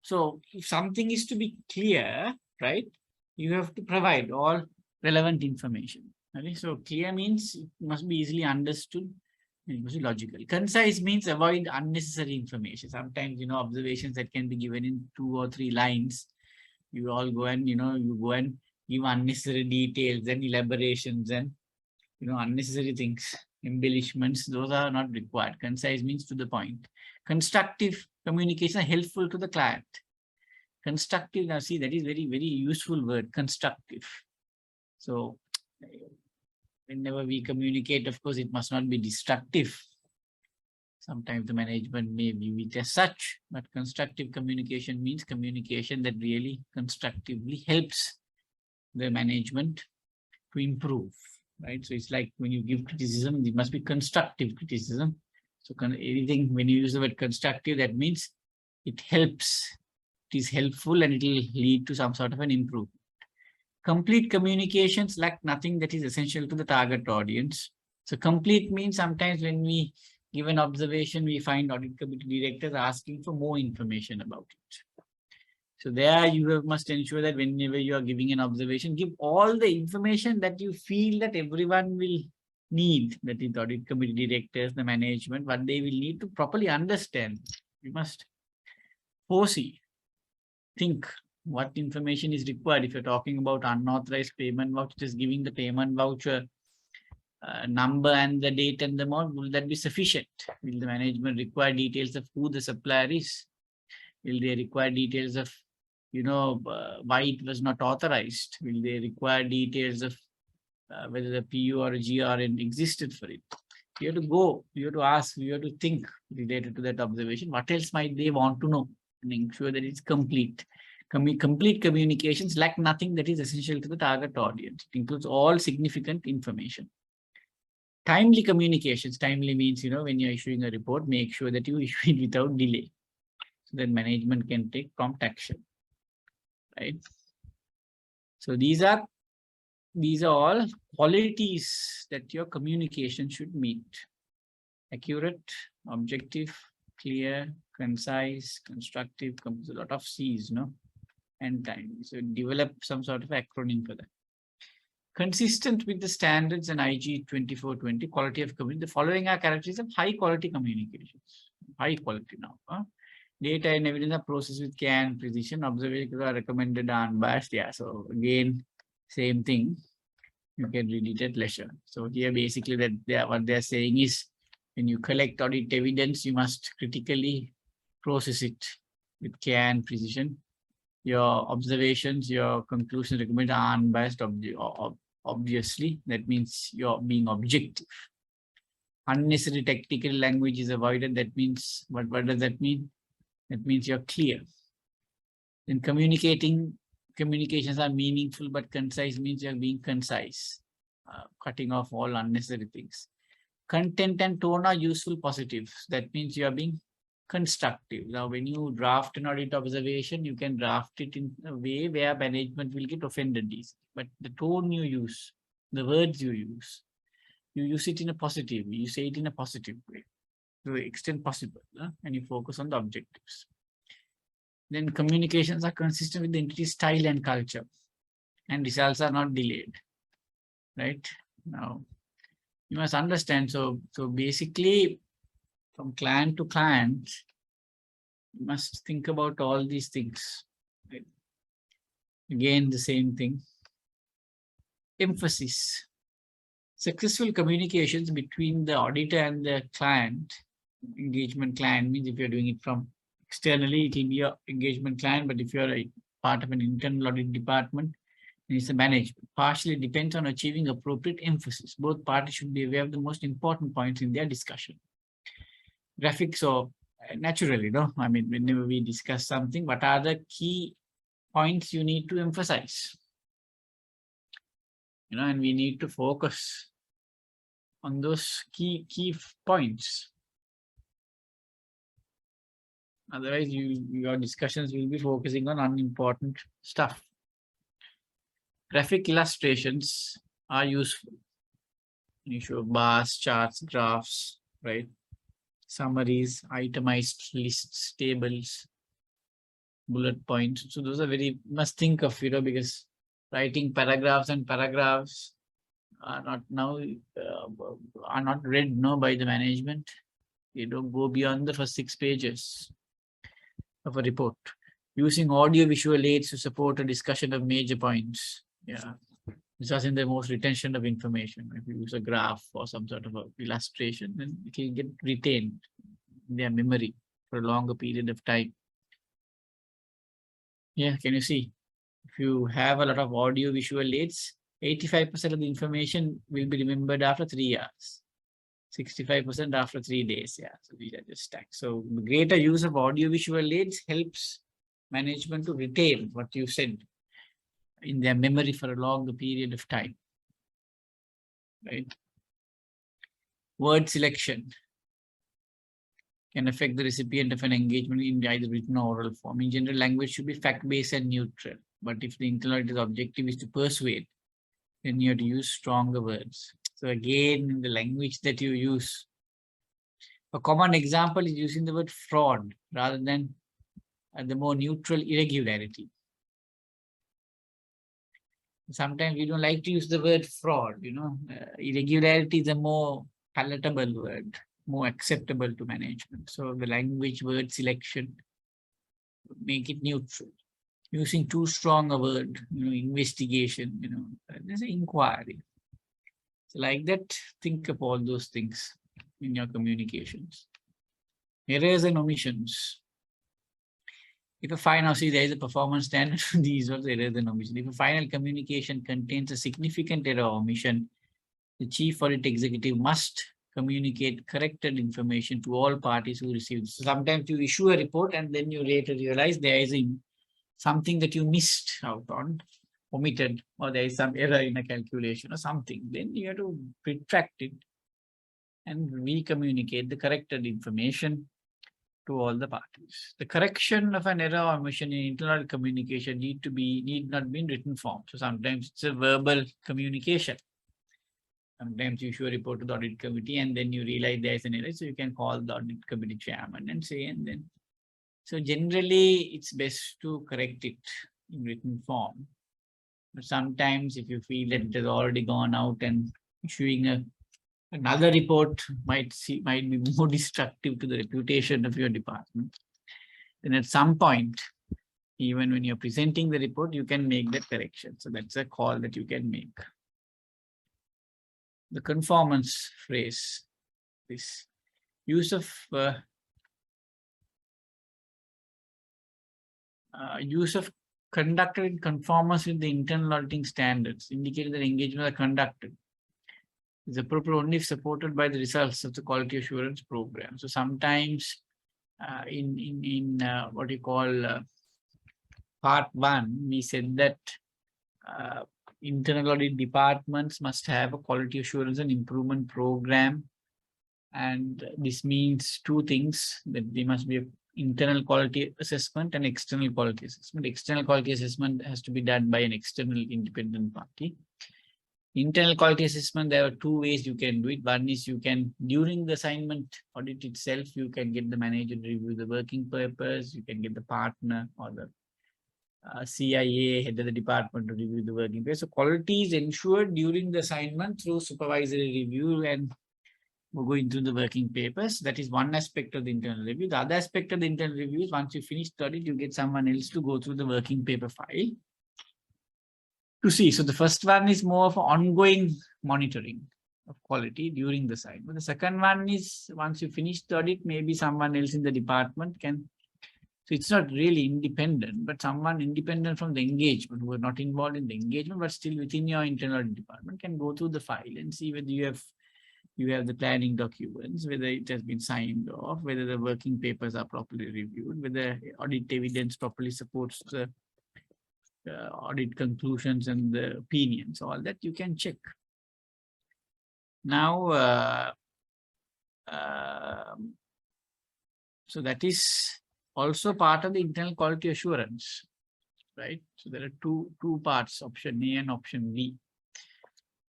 so if something is to be clear, right, you have to provide all relevant information. Okay, so clear means it must be easily understood. It must be logical. Concise means avoid unnecessary information. Sometimes observations that can be given in 2 or 3 lines, you all go and you go and give unnecessary details and elaborations and unnecessary things, embellishments. Those are not required. Concise means to the point. Constructive communication, helpful to the client. Constructive, now see, that is very, very useful word, constructive. So whenever we communicate, of course, it must not be destructive. Sometimes the management may view it as such, but constructive communication means communication that really constructively helps the management to improve. Right, so it's like when you give criticism, it must be constructive criticism. So anything, when you use the word constructive, that means it helps, it is helpful, and it will lead to some sort of an improvement. Complete communications lack nothing that is essential to the target audience. So complete means sometimes when we give an observation, we find audit committee directors asking for more information about it. So there you must ensure that whenever you are giving an observation, give all the information that you feel that everyone will need, that is the audit committee directors, the management, what they will need to properly understand. You must foresee, think what information is required. If you're talking about unauthorized payment vouchers, giving the payment voucher number and the date and the amount, will that be sufficient? Will the management require details of who the supplier is? Will they require details of why it was not authorized? Will they require details of whether the PU or GRN existed for it? You have to go, you have to ask, you have to think related to that observation. What else might they want to know? And ensure that it's complete. Complete communications lack nothing that is essential to the target audience. It includes all significant information. Timely communications. Timely means, when you're issuing a report, make sure that you issue it without delay, so that management can take prompt action, right? So these are all qualities that your communication should meet: accurate, objective, clear, concise, constructive. Comes a lot of C's, and time. So develop some sort of acronym for that. Consistent with the standards and IG 2420, quality of communication. The following are characteristics of high quality communications. High quality now. Data and evidence are processed with care and precision. Observations are recommended unbiased. Yeah, so again, same thing. You can read it at leisure. So here basically what they're saying is, when you collect audit evidence, you must critically process it with care and precision. Your observations, your conclusions recommended are unbiased, obviously. That means you're being objective. Unnecessary technical language is avoided. That means, what does that mean? That means you're clear. Then communications are meaningful but concise means you're being concise, cutting off all unnecessary things. Content and tone are useful positives. That means you are being constructive. Now, when you draft an audit observation, you can draft it in a way where management will get offended easily. But the tone you use, the words you use it in a positive way. You say it in a positive way to the extent possible, and you focus on the objectives. Then communications are consistent with the entity's style and culture, and results are not delayed, right? Now, you must understand. So basically, from client to client, you must think about all these things. Right? Again, the same thing. Emphasis. Successful communications between the auditor and the client. Engagement client means if you're doing it from externally, it will be your engagement client. But if you're a part of an internal audit department, then it's a management. Partially depends on achieving appropriate emphasis. Both parties should be aware of the most important points in their discussion. Graphics, or naturally, I mean, whenever we discuss something, what are the key points you need to emphasize? And we need to focus on those key points. Otherwise, your discussions will be focusing on unimportant stuff. Graphic illustrations are useful. You show bars, charts, graphs, right? Summaries, itemized lists, tables, bullet points. So those are must think of, because writing paragraphs and paragraphs are not read by the management. You don't go beyond the first 6 pages of a report. Using audio visual aids to support a discussion of major points. Yeah, this is in the most retention of information. If you use a graph or some sort of illustration, then it will get retained in their memory for a longer period of time. Yeah, can you see? If you have a lot of audio visual aids, 85% of the information will be remembered after 3 hours. 65% after 3 days. Yeah, so these are just stacked. So the greater use of audio visual aids helps management to retain what you said in their memory for a longer period of time. Right? Word selection can affect the recipient of an engagement in either written or oral form. In general, language should be fact-based and neutral. But if the internal objective is to persuade, then you have to use stronger words. So again, in the language that you use, a common example is using the word fraud rather than the more neutral irregularity. Sometimes we don't like to use the word fraud, irregularity is a more palatable word, more acceptable to management. So the language word selection, make it neutral. Using too strong a word, investigation, there's an inquiry. So like that, think of all those things in your communications. Errors and omissions. If a final, see, there is a performance standard for these are the errors and omissions. If a final communication contains a significant error or omission, the chief audit executive must communicate corrected information to all parties who receive it. So sometimes you issue a report and then you later realize there is something that you missed out on, omitted, or there is some error in a calculation or something. Then you have to retract it and we communicate the corrected information to all the parties. The correction of an error or omission in internal audit communication need not be in written form. So sometimes it's a verbal communication. Sometimes you issue a report to the audit committee and then you realize there's an error. So you can call the audit committee chairman and say, and then. So generally it's best to correct it in written form. But sometimes if you feel that it has already gone out and issuing another report might be more destructive to the reputation of your department, then at some point, even when you're presenting the report, you can make that correction. So that's a call that you can make. The conformance phrase, this use of conducted in conformance with the internal auditing standards, indicating that engagement are conducted is appropriate only if supported by the results of the quality assurance program. So sometimes in what you call part 1, we said that internal audit departments must have a quality assurance and improvement program. And this means two things, that there must be an internal quality assessment and external quality assessment. External quality assessment has to be done by an external independent party. Internal quality assessment, there are two ways you can do it. One is you can, during the assignment audit itself, you can get the manager to review the working papers, you can get the partner or the CIA, head of the department, to review the working papers. So quality is ensured during the assignment through supervisory review and going through the working papers. That is one aspect of the internal review. The other aspect of the internal review is once you finish the audit, you get someone else to go through the working paper file to see. So the first one is more of ongoing monitoring of quality during the assignment. The second one is once you finish the audit, maybe someone else in the department can. So it's not really independent, but someone independent from the engagement who are not involved in the engagement, but still within your internal department can go through the file and see whether you have the planning documents, whether it has been signed off, whether the working papers are properly reviewed, whether audit evidence properly supports the audit conclusions and the opinions. All that you can check. Now, so that is also part of the internal quality assurance, right? So there are two parts, option A and option B.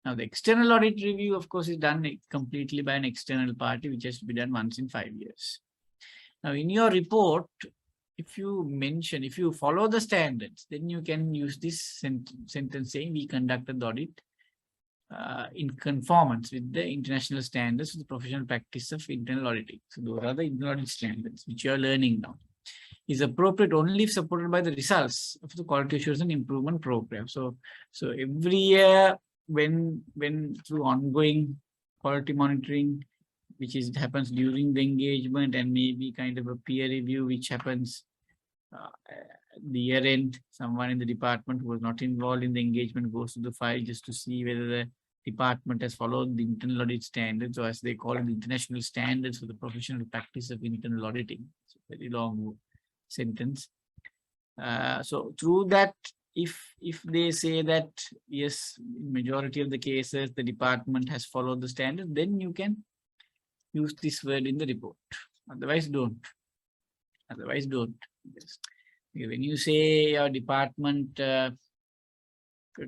Now the external audit review, of course, is done completely by an external party, which has to be done once in 5 years. Now in your report, if you follow the standards, then you can use this sentence saying we conducted the audit in conformance with the international standards of the professional practice of internal auditing. So those are the internal audit standards which you are learning now. Is appropriate only if supported by the results of the quality assurance and improvement program. So every year when through ongoing quality monitoring, which happens during the engagement, and maybe kind of a peer review which happens the year end, someone in the department who was not involved in the engagement goes to the file just to see whether the department has followed the internal audit standards, or as they call it, the international standards for the professional practice of internal auditing. It's a very long sentence. So through that, if they say that yes, in majority of the cases the department has followed the standard, then you can use this word in the report. Otherwise don't. Yes. When you say your department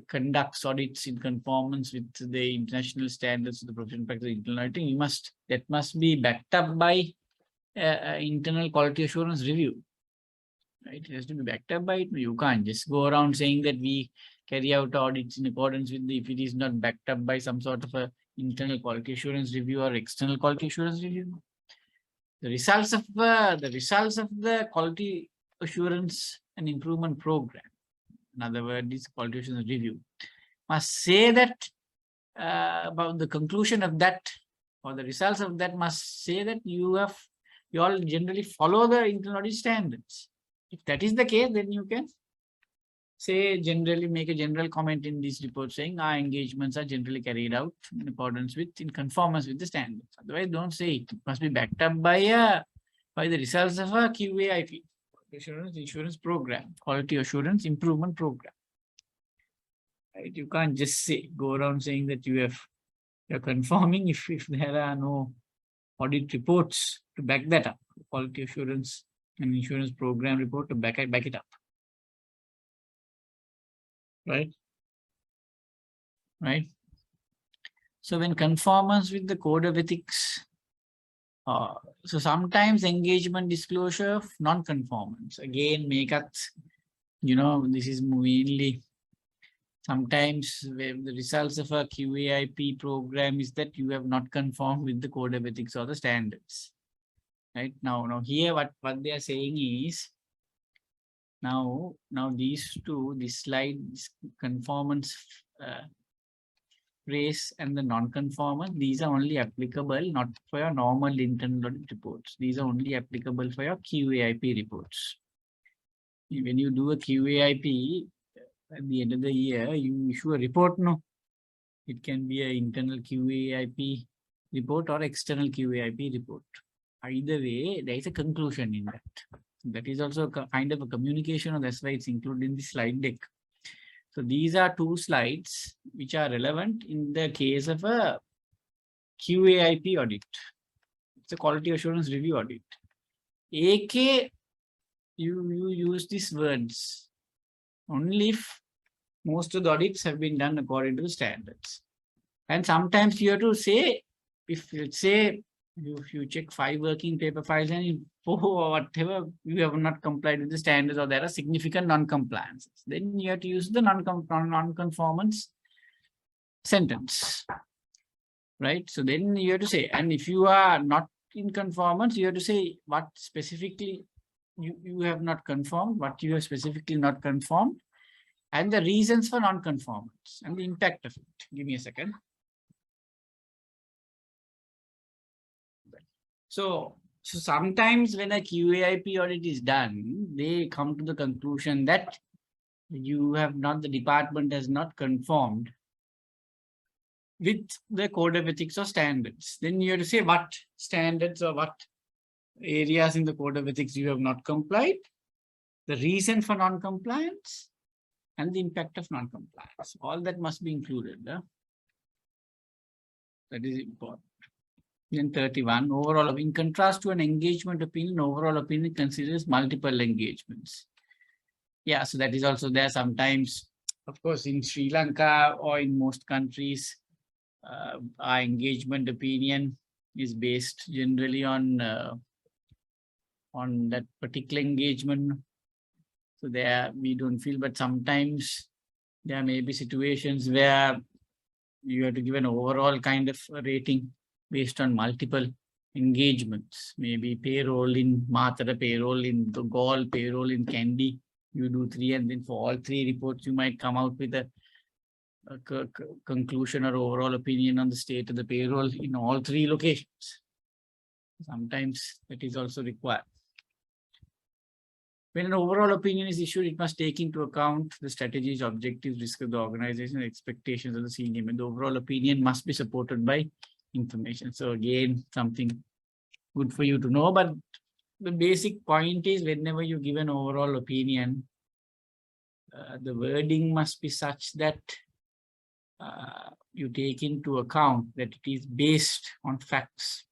conducts audits in conformance with the international standards of the professional practice of internal auditing, that must be backed up by internal quality assurance review. Right? It has to be backed up by it. You can't just go around saying that we carry out audits in accordance with if it is not backed up by some sort of a internal quality assurance review or external quality assurance review. The results of the quality assurance and improvement program, in other words, this quality assurance review, must say that about the conclusion of that, or the results of that must say that you all generally follow the internal audit standards. If that is the case, then you can say make a general comment in this report saying our engagements are generally carried out in conformance with the standards. Otherwise, don't say it. It must be backed up by the results of a QAIP, Assurance Program, Quality Assurance Improvement Program. Right? You can't just go around saying that you have You're conforming if there are no audit reports to back that up, quality assurance and insurance program report to back it up. Right? Right? So when conformance with the code of ethics, so sometimes engagement disclosure of non-conformance. Again, make us, this is mainly sometimes where the results of a QAIP program is that you have not conformed with the code of ethics or the standards. Right? Now here what they are saying is, now these two, this slide, this conformance phrase and the non-conformance, these are only applicable not for your normal internal audit reports. These are only applicable for your QAIP reports. When you do a QAIP, at the end of the year, you issue a report, no? It can be an internal QAIP report or external QAIP report. Either way, there is a conclusion in that. That is also a kind of a communication, and that's why it's included in the slide deck. So these are two slides which are relevant in the case of a QAIP audit. It's a quality assurance review audit. AK, you use these words only if most of the audits have been done according to the standards. And sometimes you have to say, if let's say you check 5 working paper files and in 4 or whatever, you have not complied with the standards or there are significant non-compliances, then you have to use the non-conformance sentence. Right? So then you have to say, and if you are not in conformance, you have to say what specifically you have not conformed, what you have specifically not conformed, and the reasons for non-conformance and the impact of it. Give me a second. So sometimes when a QAIP audit is done, they come to the conclusion that the department has not conformed with the code of ethics or standards. Then you have to say what standards or what areas in the code of ethics you have not complied, the reason for non-compliance, and the impact of non-compliance. All that must be included. That is important. Then 31, overall, in contrast to an engagement opinion, overall opinion considers multiple engagements. Yeah, so that is also there sometimes. Of course, in Sri Lanka or in most countries, our engagement opinion is based generally on that particular engagement. So there we don't feel, but sometimes there may be situations where you have to give an overall kind of rating based on multiple engagements, maybe payroll in Matara, payroll in the Gaul, payroll in Kandy. You do 3, and then for all 3 reports, you might come out with a conclusion or overall opinion on the state of the payroll in all 3 locations. Sometimes that is also required. When an overall opinion is issued, it must take into account the strategies, objectives, risk of the organization, and expectations of the senior. And the overall opinion must be supported by information. So again, something good for you to know, but the basic point is whenever you give an overall opinion, the wording must be such that you take into account that it is based on facts.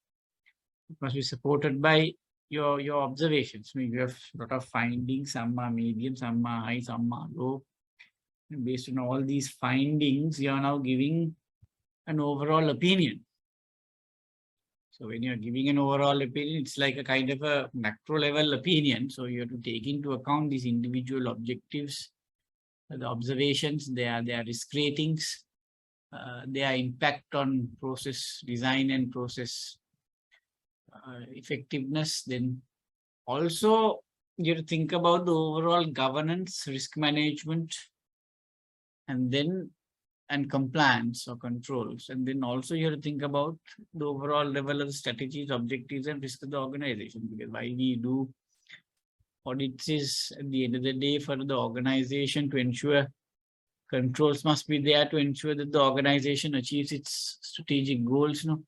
It must be supported by your observations. Maybe you have a lot of findings, some are medium, some are high, some are low. And based on all these findings, you are now giving an overall opinion. So when you're giving an overall opinion, it's like a kind of a macro level opinion. So you have to take into account these individual objectives, the observations, their risk ratings, their impact on process design and process effectiveness. Then also you have to think about the overall governance, risk management, and compliance or controls. And then also you have to think about the overall level of strategies, objectives, and risk of the organization. Because why we do audits is at the end of the day for the organization to ensure controls must be there to ensure that the organization achieves its strategic goals. No?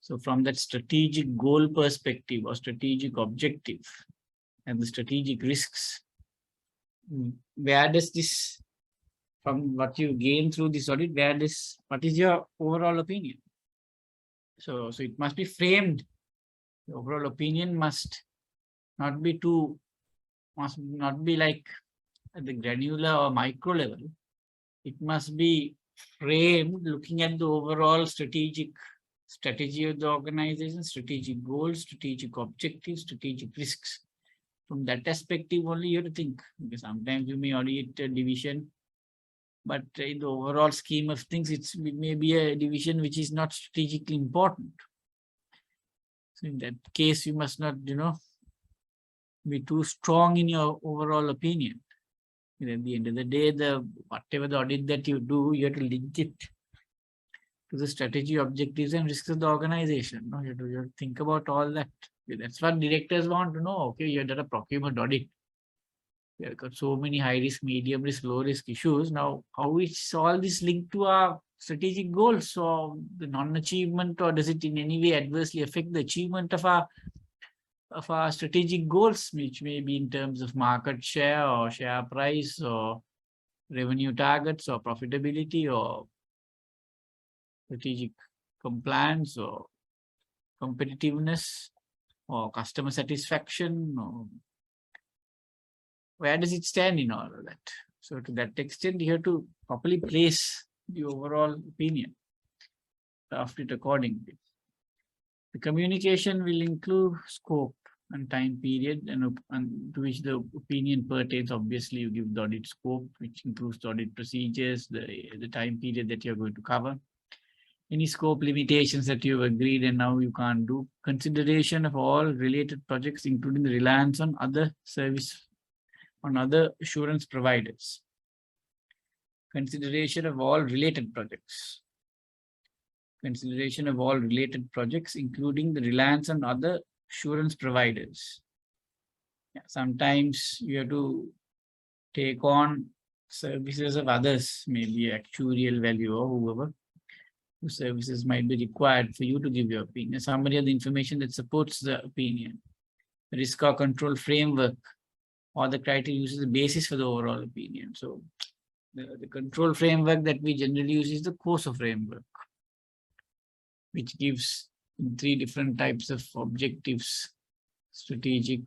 So from that strategic goal perspective or strategic objective and the strategic risks, where does this from what you gain through this audit, what is your overall opinion? So it must be framed. The overall opinion must not be like at the granular or micro level. It must be framed looking at the overall strategy of the organization, strategic goals, strategic objectives, strategic risks. From that perspective only you have to think, because sometimes you may audit a division, but in the overall scheme of things, it may be a division which is not strategically important. So in that case, you must not, be too strong in your overall opinion. And at the end of the day, whatever the audit that you do, you have to link it to the strategy, objectives, and risks of the organization. No, you have to think about all that. That's what directors want to know. Okay, you have done a procurement audit. We have got so many high risk, medium risk, low risk issues. Now, how is all this linked to our strategic goals? So the non-achievement, or does it in any way adversely affect the achievement of our strategic goals, which may be in terms of market share or share price or revenue targets or profitability or strategic compliance or competitiveness or customer satisfaction, or where does it stand in all of that? So to that extent, you have to properly place the overall opinion, draft it accordingly. The communication will include scope and time period and to which the opinion pertains. Obviously, you give the audit scope, which includes the audit procedures, the time period that you're going to cover, any scope limitations that you've agreed and now you can't do, consideration of all related projects, including the reliance on other assurance providers, consideration of all related projects, including the reliance on other assurance providers. Yeah, sometimes you have to take on services of others, maybe actuarial value or whoever, whose services might be required for you to give your opinion. Somebody has the information that supports the opinion. The risk or control framework or the criteria used as the basis for the overall opinion. So the control framework that we generally use is the COSO framework, which gives 3 different types of objectives: strategic,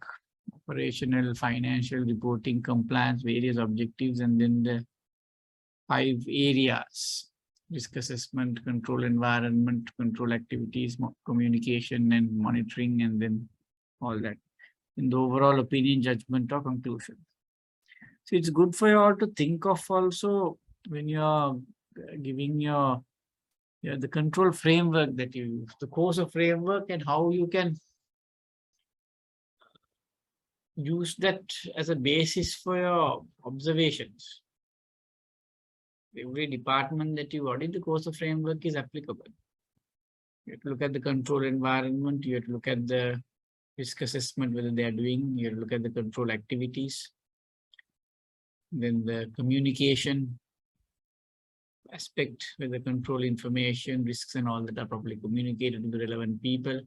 operational, financial, reporting, compliance, various objectives, and then the 5 areas: risk assessment, control environment, control activities, communication and monitoring, and then all that in the overall opinion, judgment, or conclusion. So it's good for you all to think of also when you're giving the control framework that you use, the COSO framework, and how you can use that as a basis for your observations. Every department that you audit, the COSO framework is applicable. You have to look at the control environment, you have to look at the risk assessment, whether they are doing, you have to look at the control activities, then the communication aspect, where the control information, risks and all that are properly communicated to the relevant people.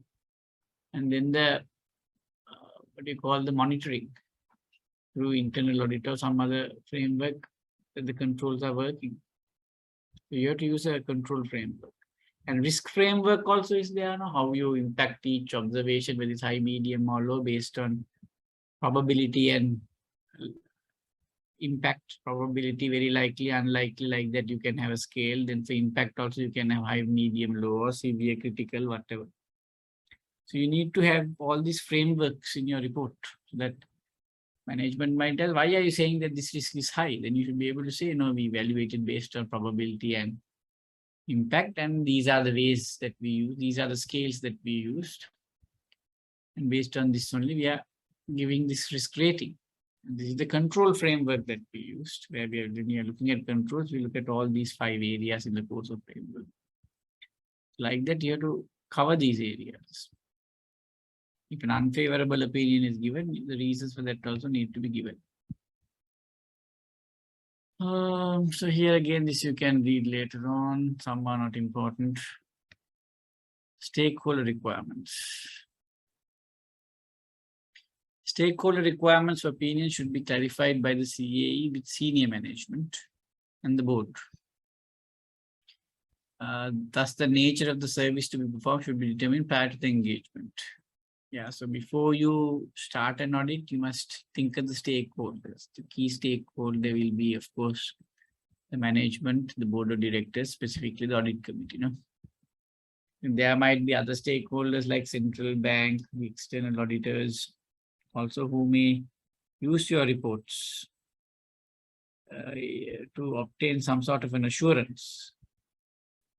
And then the, the monitoring through internal audit or some other framework that the controls are working. So you have to use a control framework. And risk framework also is there, how you impact each observation, whether it's high, medium or low, based on probability and impact. Probability, very likely, unlikely, like that you can have a scale. Then for impact also you can have high, medium, low, or severe, critical, whatever. So you need to have all these frameworks in your report so that management might tell, why are you saying that this risk is high? Then you should be able to say, no, we evaluated based on probability and impact, and these are the ways that we use, these are the scales that we used. And based on this only, we are giving this risk rating. And this is the control framework that we used, where when we are looking at controls, we look at all these 5 areas in the COSO framework. Like that, you have to cover these areas. If an unfavorable opinion is given, the reasons for that also need to be given. So here again, this you can read later on. Some are not important. Stakeholder requirements. Stakeholder requirements for opinion should be clarified by the CAE with senior management. and the board. Thus, the nature of the service to be performed should be determined prior to the engagement. Yeah, so before you start an audit, you must think of the stakeholders. The key stakeholder will be, of course, the management, the board of directors, specifically the audit committee. And there might be other stakeholders like central bank, the external auditors, also who may use your reports to obtain some sort of an assurance.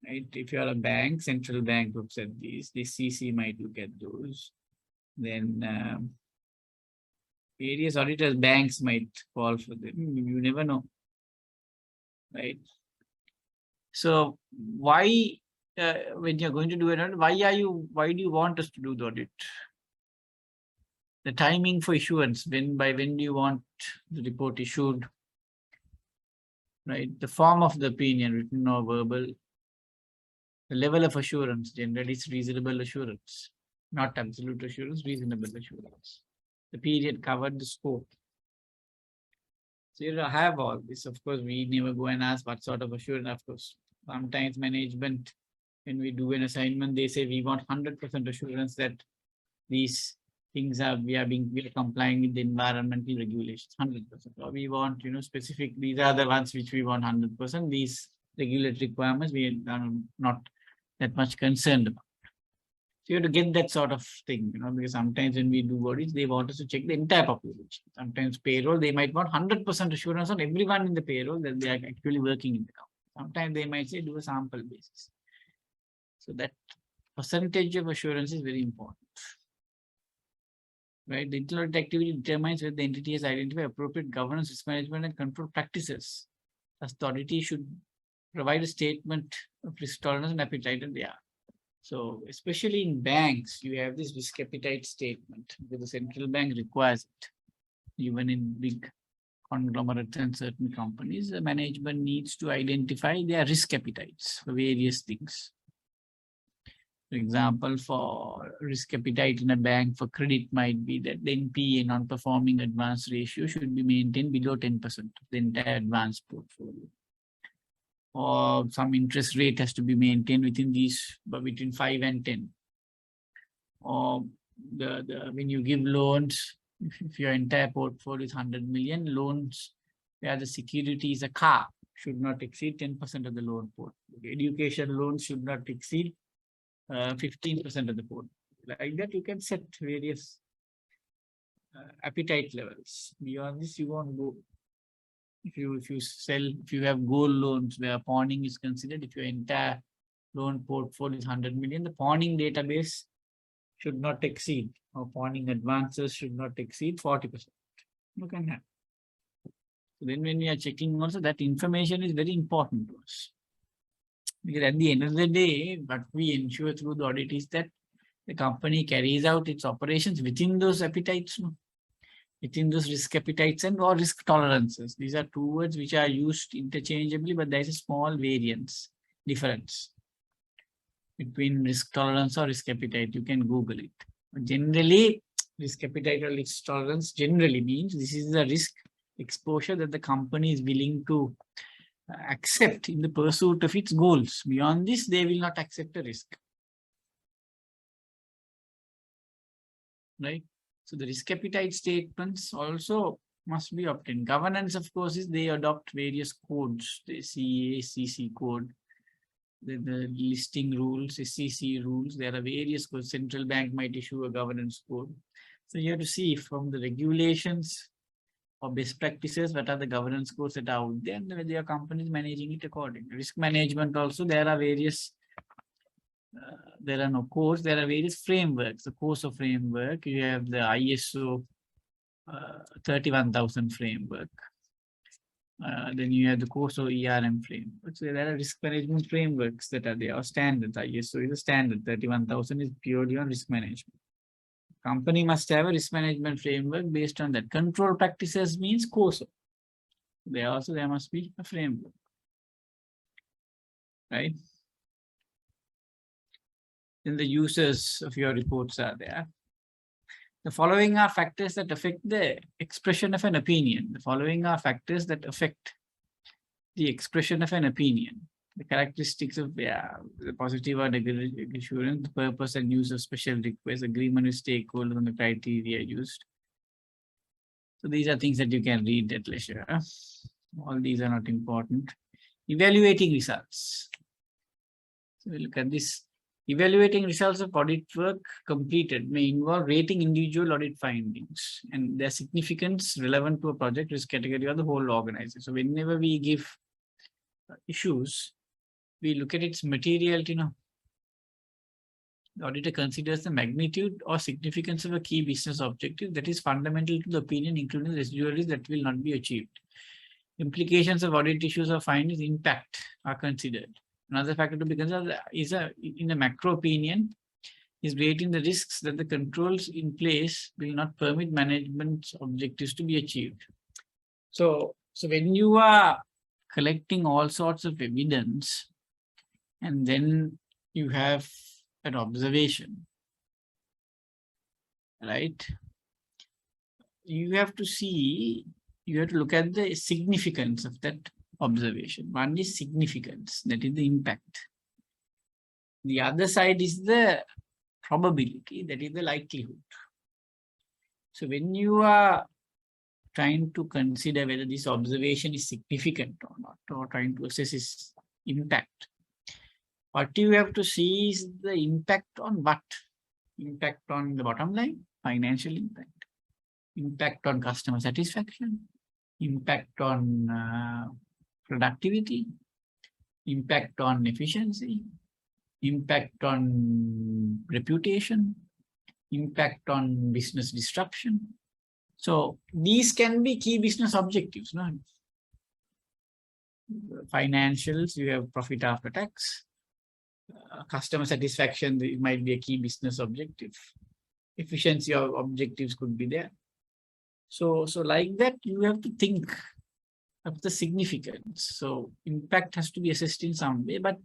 Right? If you are a bank, central bank looks at these, the CC might look at those. Then various auditors, banks might call for them. You never know, right? So why, when you're going to do an audit, why do you want us to do the audit? The timing for issuance, by when do you want the report issued? Right? The form of the opinion, written or verbal. The level of assurance, generally it's reasonable assurance, not absolute assurance, reasonable assurance. The period covered, the scope. So you have all this. Of course, we never go and ask what sort of assurance. Of course, sometimes management, when we do an assignment, they say we want 100% assurance that these things we are complying with the environmental regulations, 100%. Or we want, specific, these are the ones which we want 100%. These regulatory requirements we are not that much concerned about. So you have to get that sort of thing, because sometimes when we do audits, they want us to check the entire population. Sometimes payroll, they might want 100% assurance on everyone in the payroll that they are actually working in the company. Sometimes they might say do a sample basis. So that percentage of assurance is very important. Right? The internal audit activity determines whether the entity has identified appropriate governance, risk management, and control practices. Thus, the auditee should provide a statement of risk tolerance and appetite, and so especially in banks, you have this risk appetite statement because the central bank requires it. Even in big conglomerates and certain companies, the management needs to identify their risk appetites for various things. For example, for risk appetite in a bank for credit might be that the NPA, non-performing advance ratio, should be maintained below 10% of the entire advance portfolio. Or some interest rate has to be maintained between 5 and 10. Or when you give loans, if your entire portfolio is 100 million, loans where the security is a car should not exceed 10% of the loan portfolio. Education loans should not exceed 15% of the portfolio. Like that, you can set various appetite levels. Beyond this, you won't go. If you have gold loans where pawning is considered, if your entire loan portfolio is 100 million, the pawning database should not exceed, or pawning advances should not exceed 40%. You can have. So then when we are checking also, that information is very important to us. Because at the end of the day, what we ensure through the audit is that the company carries out its operations within those appetites, within those risk appetites or risk tolerances. These are two words which are used interchangeably, but there is a small difference between risk tolerance or risk appetite. You can Google it. But generally, risk appetite or risk tolerance generally means this is the risk exposure that the company is willing to accept in the pursuit of its goals. Beyond this, they will not accept a risk. Right? So the risk appetite statements also must be obtained. Governance, of course, is they adopt various codes, the CA, CC code, the listing rules, SEC rules. There are various codes. Central bank might issue a governance code. So you have to see from the regulations or best practices, what are the governance codes that are out there, and whether your company is managing it accordingly. Risk management also, there are various, there are no codes, there are various frameworks. The COSO framework, you have the ISO 31,000 framework. Then you have the COSO ERM framework. So there are risk management frameworks that are there, or standards. ISO is a standard, 31,000 is purely on risk management. Company must have a risk management framework based on that. Control practices means COSO. There must be a framework. Right? Then the users of your reports are there. The following are factors that affect the expression of an opinion. The following are factors that affect the expression of an opinion, the characteristics of the positive or negative assurance, the purpose and use of special requests, agreement with stakeholders on the criteria used. So these are things that you can read at leisure. All these are not important. Evaluating results. So we look at this. Evaluating results of audit work completed may involve rating individual audit findings and their significance relevant to a project risk category or the whole organization. So whenever we give issues, we look at its materiality. The auditor considers the magnitude or significance of a key business objective that is fundamental to the opinion, including residual risk that will not be achieved. Implications of audit issues or findings impact are considered. Another factor to be considered is in a macro opinion is rating the risks that the controls in place will not permit management objectives to be achieved. So when you are collecting all sorts of evidence and then you have an observation, right? You have to look at the significance of that observation. One is significance, that is the impact. The other side is the probability, that is the likelihood. So when you are trying to consider whether this observation is significant or not, or trying to assess its impact, what you have to see is the impact on what? Impact on the bottom line, financial impact, impact on customer satisfaction, impact on productivity, impact on efficiency, impact on reputation, impact on business disruption. So these can be key business objectives. No? Financials, you have profit after tax. Customer satisfaction, it might be a key business objective. Efficiency of objectives could be there. So like that, you have to think of the significance. So impact has to be assessed in some way, but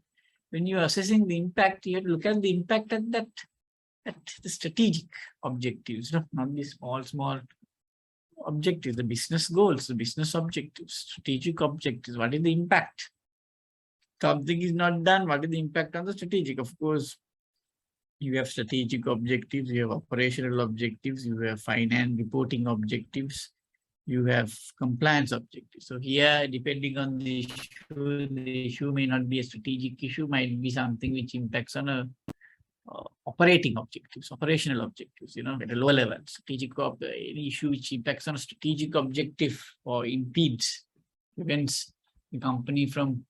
when you are assessing the impact, you have to look at the impact at the strategic objectives, not these small objectives, the business goals, the business objectives, strategic objectives. What is the impact? Something is not done. What is the impact on the strategic? Of course, you have strategic objectives, you have operational objectives, you have finance reporting objectives, you have compliance objectives. So here, depending on the issue may not be a strategic issue, might be something which impacts on operating objectives, operational objectives, at a lower level. Strategic any issue which impacts on a strategic objective or prevents the company from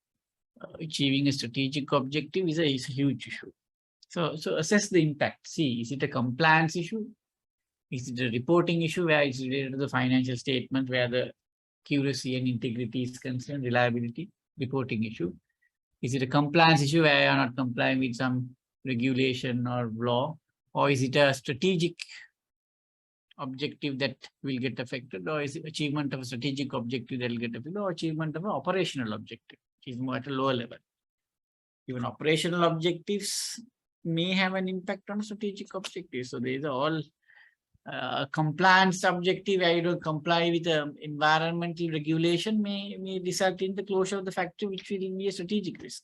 achieving a strategic objective is a huge issue. So assess the impact. See, is it a compliance issue? Is it a reporting issue where it's related to the financial statement, where the accuracy and integrity is concerned, reliability, reporting issue? Is it a compliance issue where you're not complying with some regulation or law? Or is it a strategic objective that will get affected? Or is it achievement of a strategic objective that will get affected? Or achievement of an operational objective, which is more at a lower level? Even operational objectives may have an impact on strategic objectives. So these are all compliance objective where you don't comply with the environmental regulation may result in the closure of the factory, which will be a strategic risk.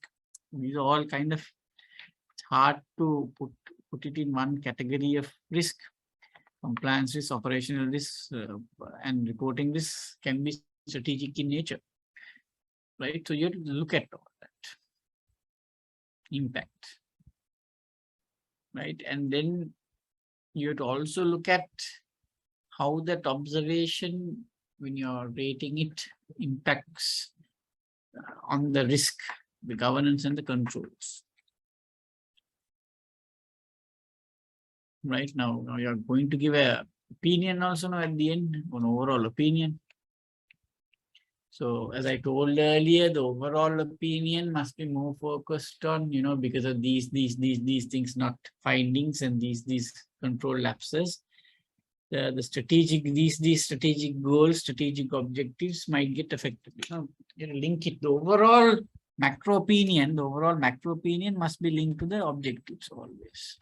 These are all kind of, it's hard to put it in one category of risk. Compliance risk, operational risk, and reporting risk can be strategic in nature, right? So you have to look at all that impact, right? And then you have to also look at how that observation, when you're rating it, impacts on the risk, the governance and the controls. Right now you're going to give an opinion also now at the end, an overall opinion. So as I told earlier, the overall opinion must be more focused on, because of these things, not findings, and these control lapses. The strategic, these strategic goals, strategic objectives might get affected. Link it. The overall macro opinion must be linked to the objectives always.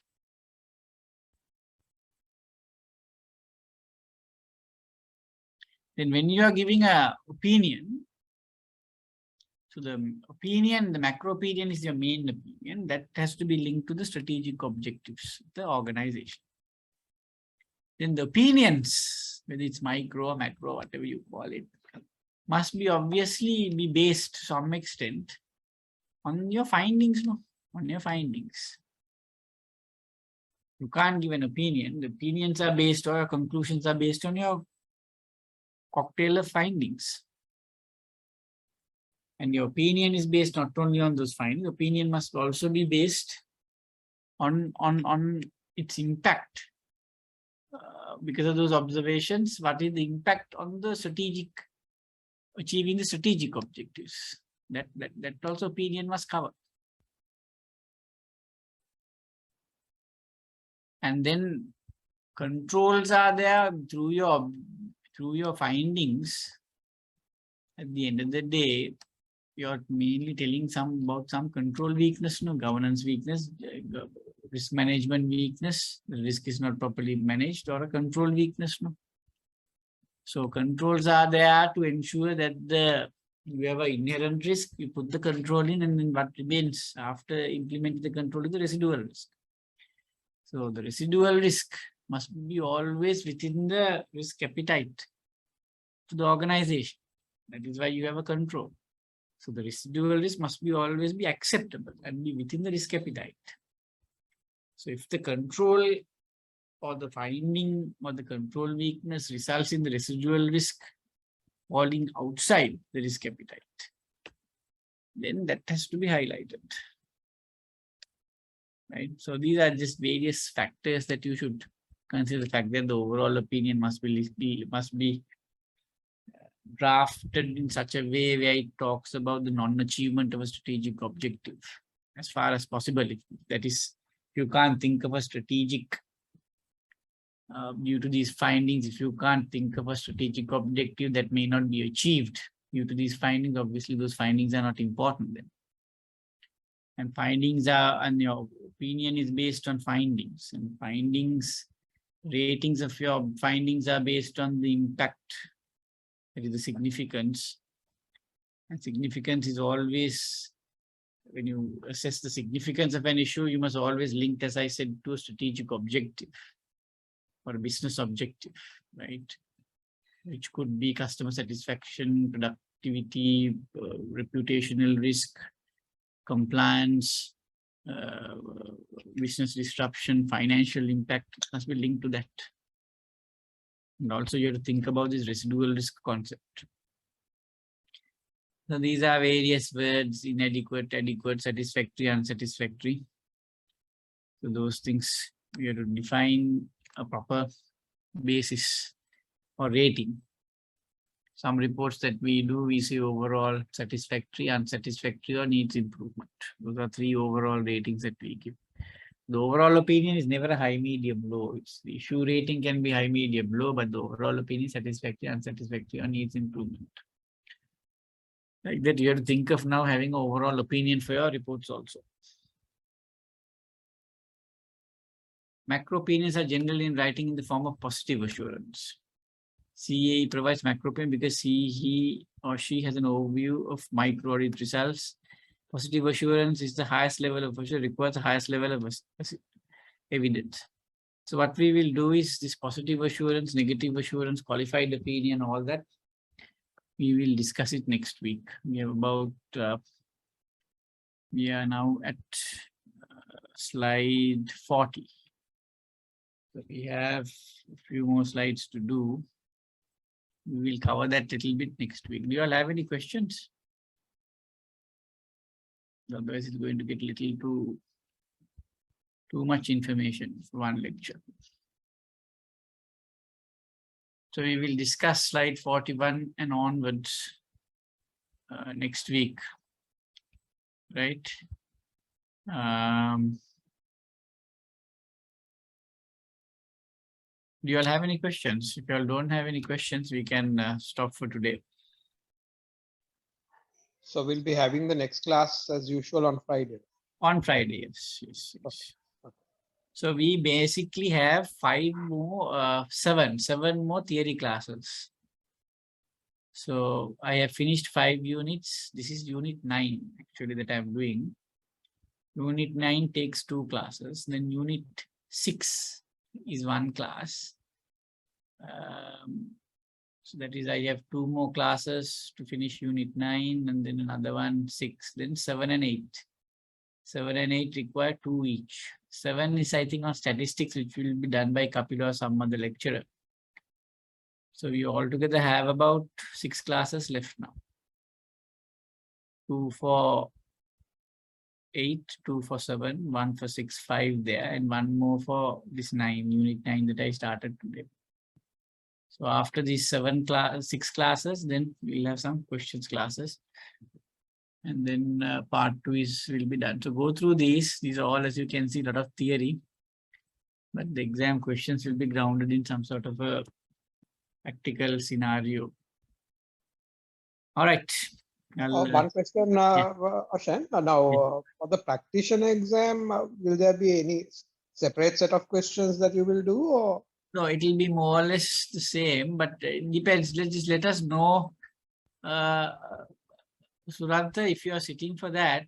Then when you are giving an opinion, So the opinion, the macro opinion is your main opinion that has to be linked to the strategic objectives of the organization. Then the opinions, whether it's micro or macro, whatever you call it, must be obviously be based to some extent on your findings, no? On your findings. You can't give an opinion. The opinions are based or your conclusions are based on your cocktail of findings. And your opinion is based not only on those findings, opinion must also be based on its impact. Because of those observations, what is the impact on the strategic, achieving the strategic objectives? That also opinion must cover. And then controls are there through your findings. At the end of the day, you're mainly telling about some control weakness, no governance weakness, risk management weakness, the risk is not properly managed, or a control weakness, no. So controls are there to ensure that you have an inherent risk, you put the control in, and then what remains after implementing the control is the residual risk. So the residual risk must be always within the risk appetite to the organization. That is why you have a control. So the residual risk must be always be acceptable and be within the risk appetite. So if the control or the finding or the control weakness results in the residual risk falling outside the risk appetite, then that has to be highlighted. Right? So these are just various factors that you should consider. The fact that the overall opinion must be drafted in such a way where it talks about the non-achievement of a strategic objective as far as possible. That is, you can't think of a strategic, due to these findings, if you can't think of a strategic objective that may not be achieved due to these findings, obviously those findings are not important then. And findings are, and your opinion is based on findings, and findings, ratings of your findings are based on the impact. That is the significance. And significance is always, when you assess the significance of an issue, you must always link, as I said, to a strategic objective or a business objective, right? Which could be customer satisfaction, productivity, reputational risk, compliance, business disruption, financial impact. It must be linked to that. And also you have to think about this residual risk concept. So these are various words: inadequate, adequate, satisfactory, unsatisfactory. So those things, we have to define a proper basis for rating. Some reports that we do, we say overall satisfactory, unsatisfactory, or needs improvement. Those are 3 overall ratings that we give. The overall opinion is never a high, medium, low. The issue rating can be high, medium, low, but the overall opinion is satisfactory, unsatisfactory, or needs improvement. Like that, you have to think of now having an overall opinion for your reports also. Macro opinions are generally in writing in the form of positive assurance. CAE provides macro opinion because he or she has an overview of micro audit results. Positive assurance is the highest level of assurance, requires the highest level of evidence. So what we will do is this positive assurance, negative assurance, qualified opinion, all that, we will discuss it next week. We have about, we are now at slide 40. So we have a few more slides to do. We will cover that a little bit next week. Do you all have any questions? Otherwise, it's going to get a little too much information for one lecture. So we will discuss slide 41 and onwards next week, right? Do you all have any questions? If you all don't have any questions, we can stop for today. So we'll be having the next class as usual on Friday. On Friday, yes. Okay. So we basically have 5 more, 7 more theory classes. So I have finished 5 units. This is unit 9 actually that I'm doing. Unit 9 takes 2 classes. Then unit 6 is 1 class. So that is, I have 2 more classes to finish unit 9 and then another one 6, then 7 and 8. 7 and 8 require 2 each. 7 is, I think, on statistics, which will be done by Kapil or some other lecturer. So we altogether have about 6 classes left now. 2 for 8, 2 for 7, 1 for 6, 5 there, and 1 more for this 9, unit 9 that I started today. So after these 6 classes, then we'll have some questions classes. And then part 2 will be done. So go through these. These are all, as you can see, a lot of theory. But the exam questions will be grounded in some sort of a practical scenario. All right. One question, Ashan. Now, for the practitioner exam, will there be any separate set of questions that you will do, or? No, it will be more or less the same, but it depends. Let us know, Suranta, if you are sitting for that,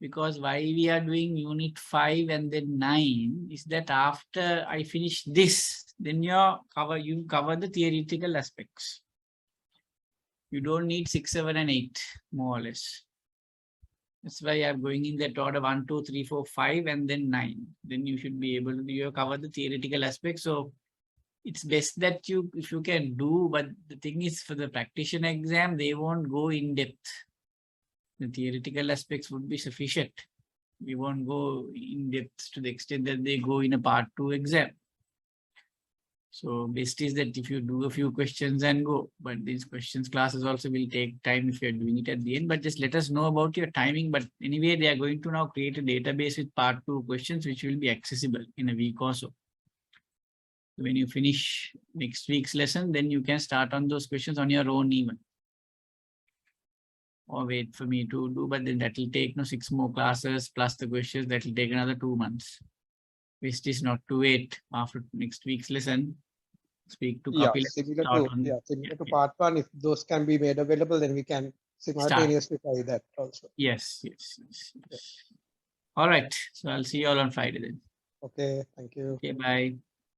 because why we are doing unit 5 and then 9 is that after I finish this, then you cover the theoretical aspects. You don't need 6, 7, and 8, more or less. That's why I'm going in that order 1, 2, 3, 4, 5, and then 9. Then you should be able to cover the theoretical aspects. So it's best that if you can do, but the thing is, for the practitioner exam, they won't go in depth. The theoretical aspects would be sufficient. We won't go in depth to the extent that they go in a part 2 exam. So best is that if you do a few questions and go, but these questions classes also will take time if you're doing it at the end, but just let us know about your timing. But anyway, they are going to now create a database with part 2 questions, which will be accessible in a week or so. When you finish next week's lesson, then you can start on those questions on your own even. Or wait for me to do, but then that will take 6 more classes plus the questions. That will take another 2 months. Best is not to wait after next week's lesson. Speak to Kapil. Similar to part 1. If those can be made available, then we can simultaneously try that also. Yes. All right. So I'll see you all on Friday then. Okay. Thank you. Okay. Bye.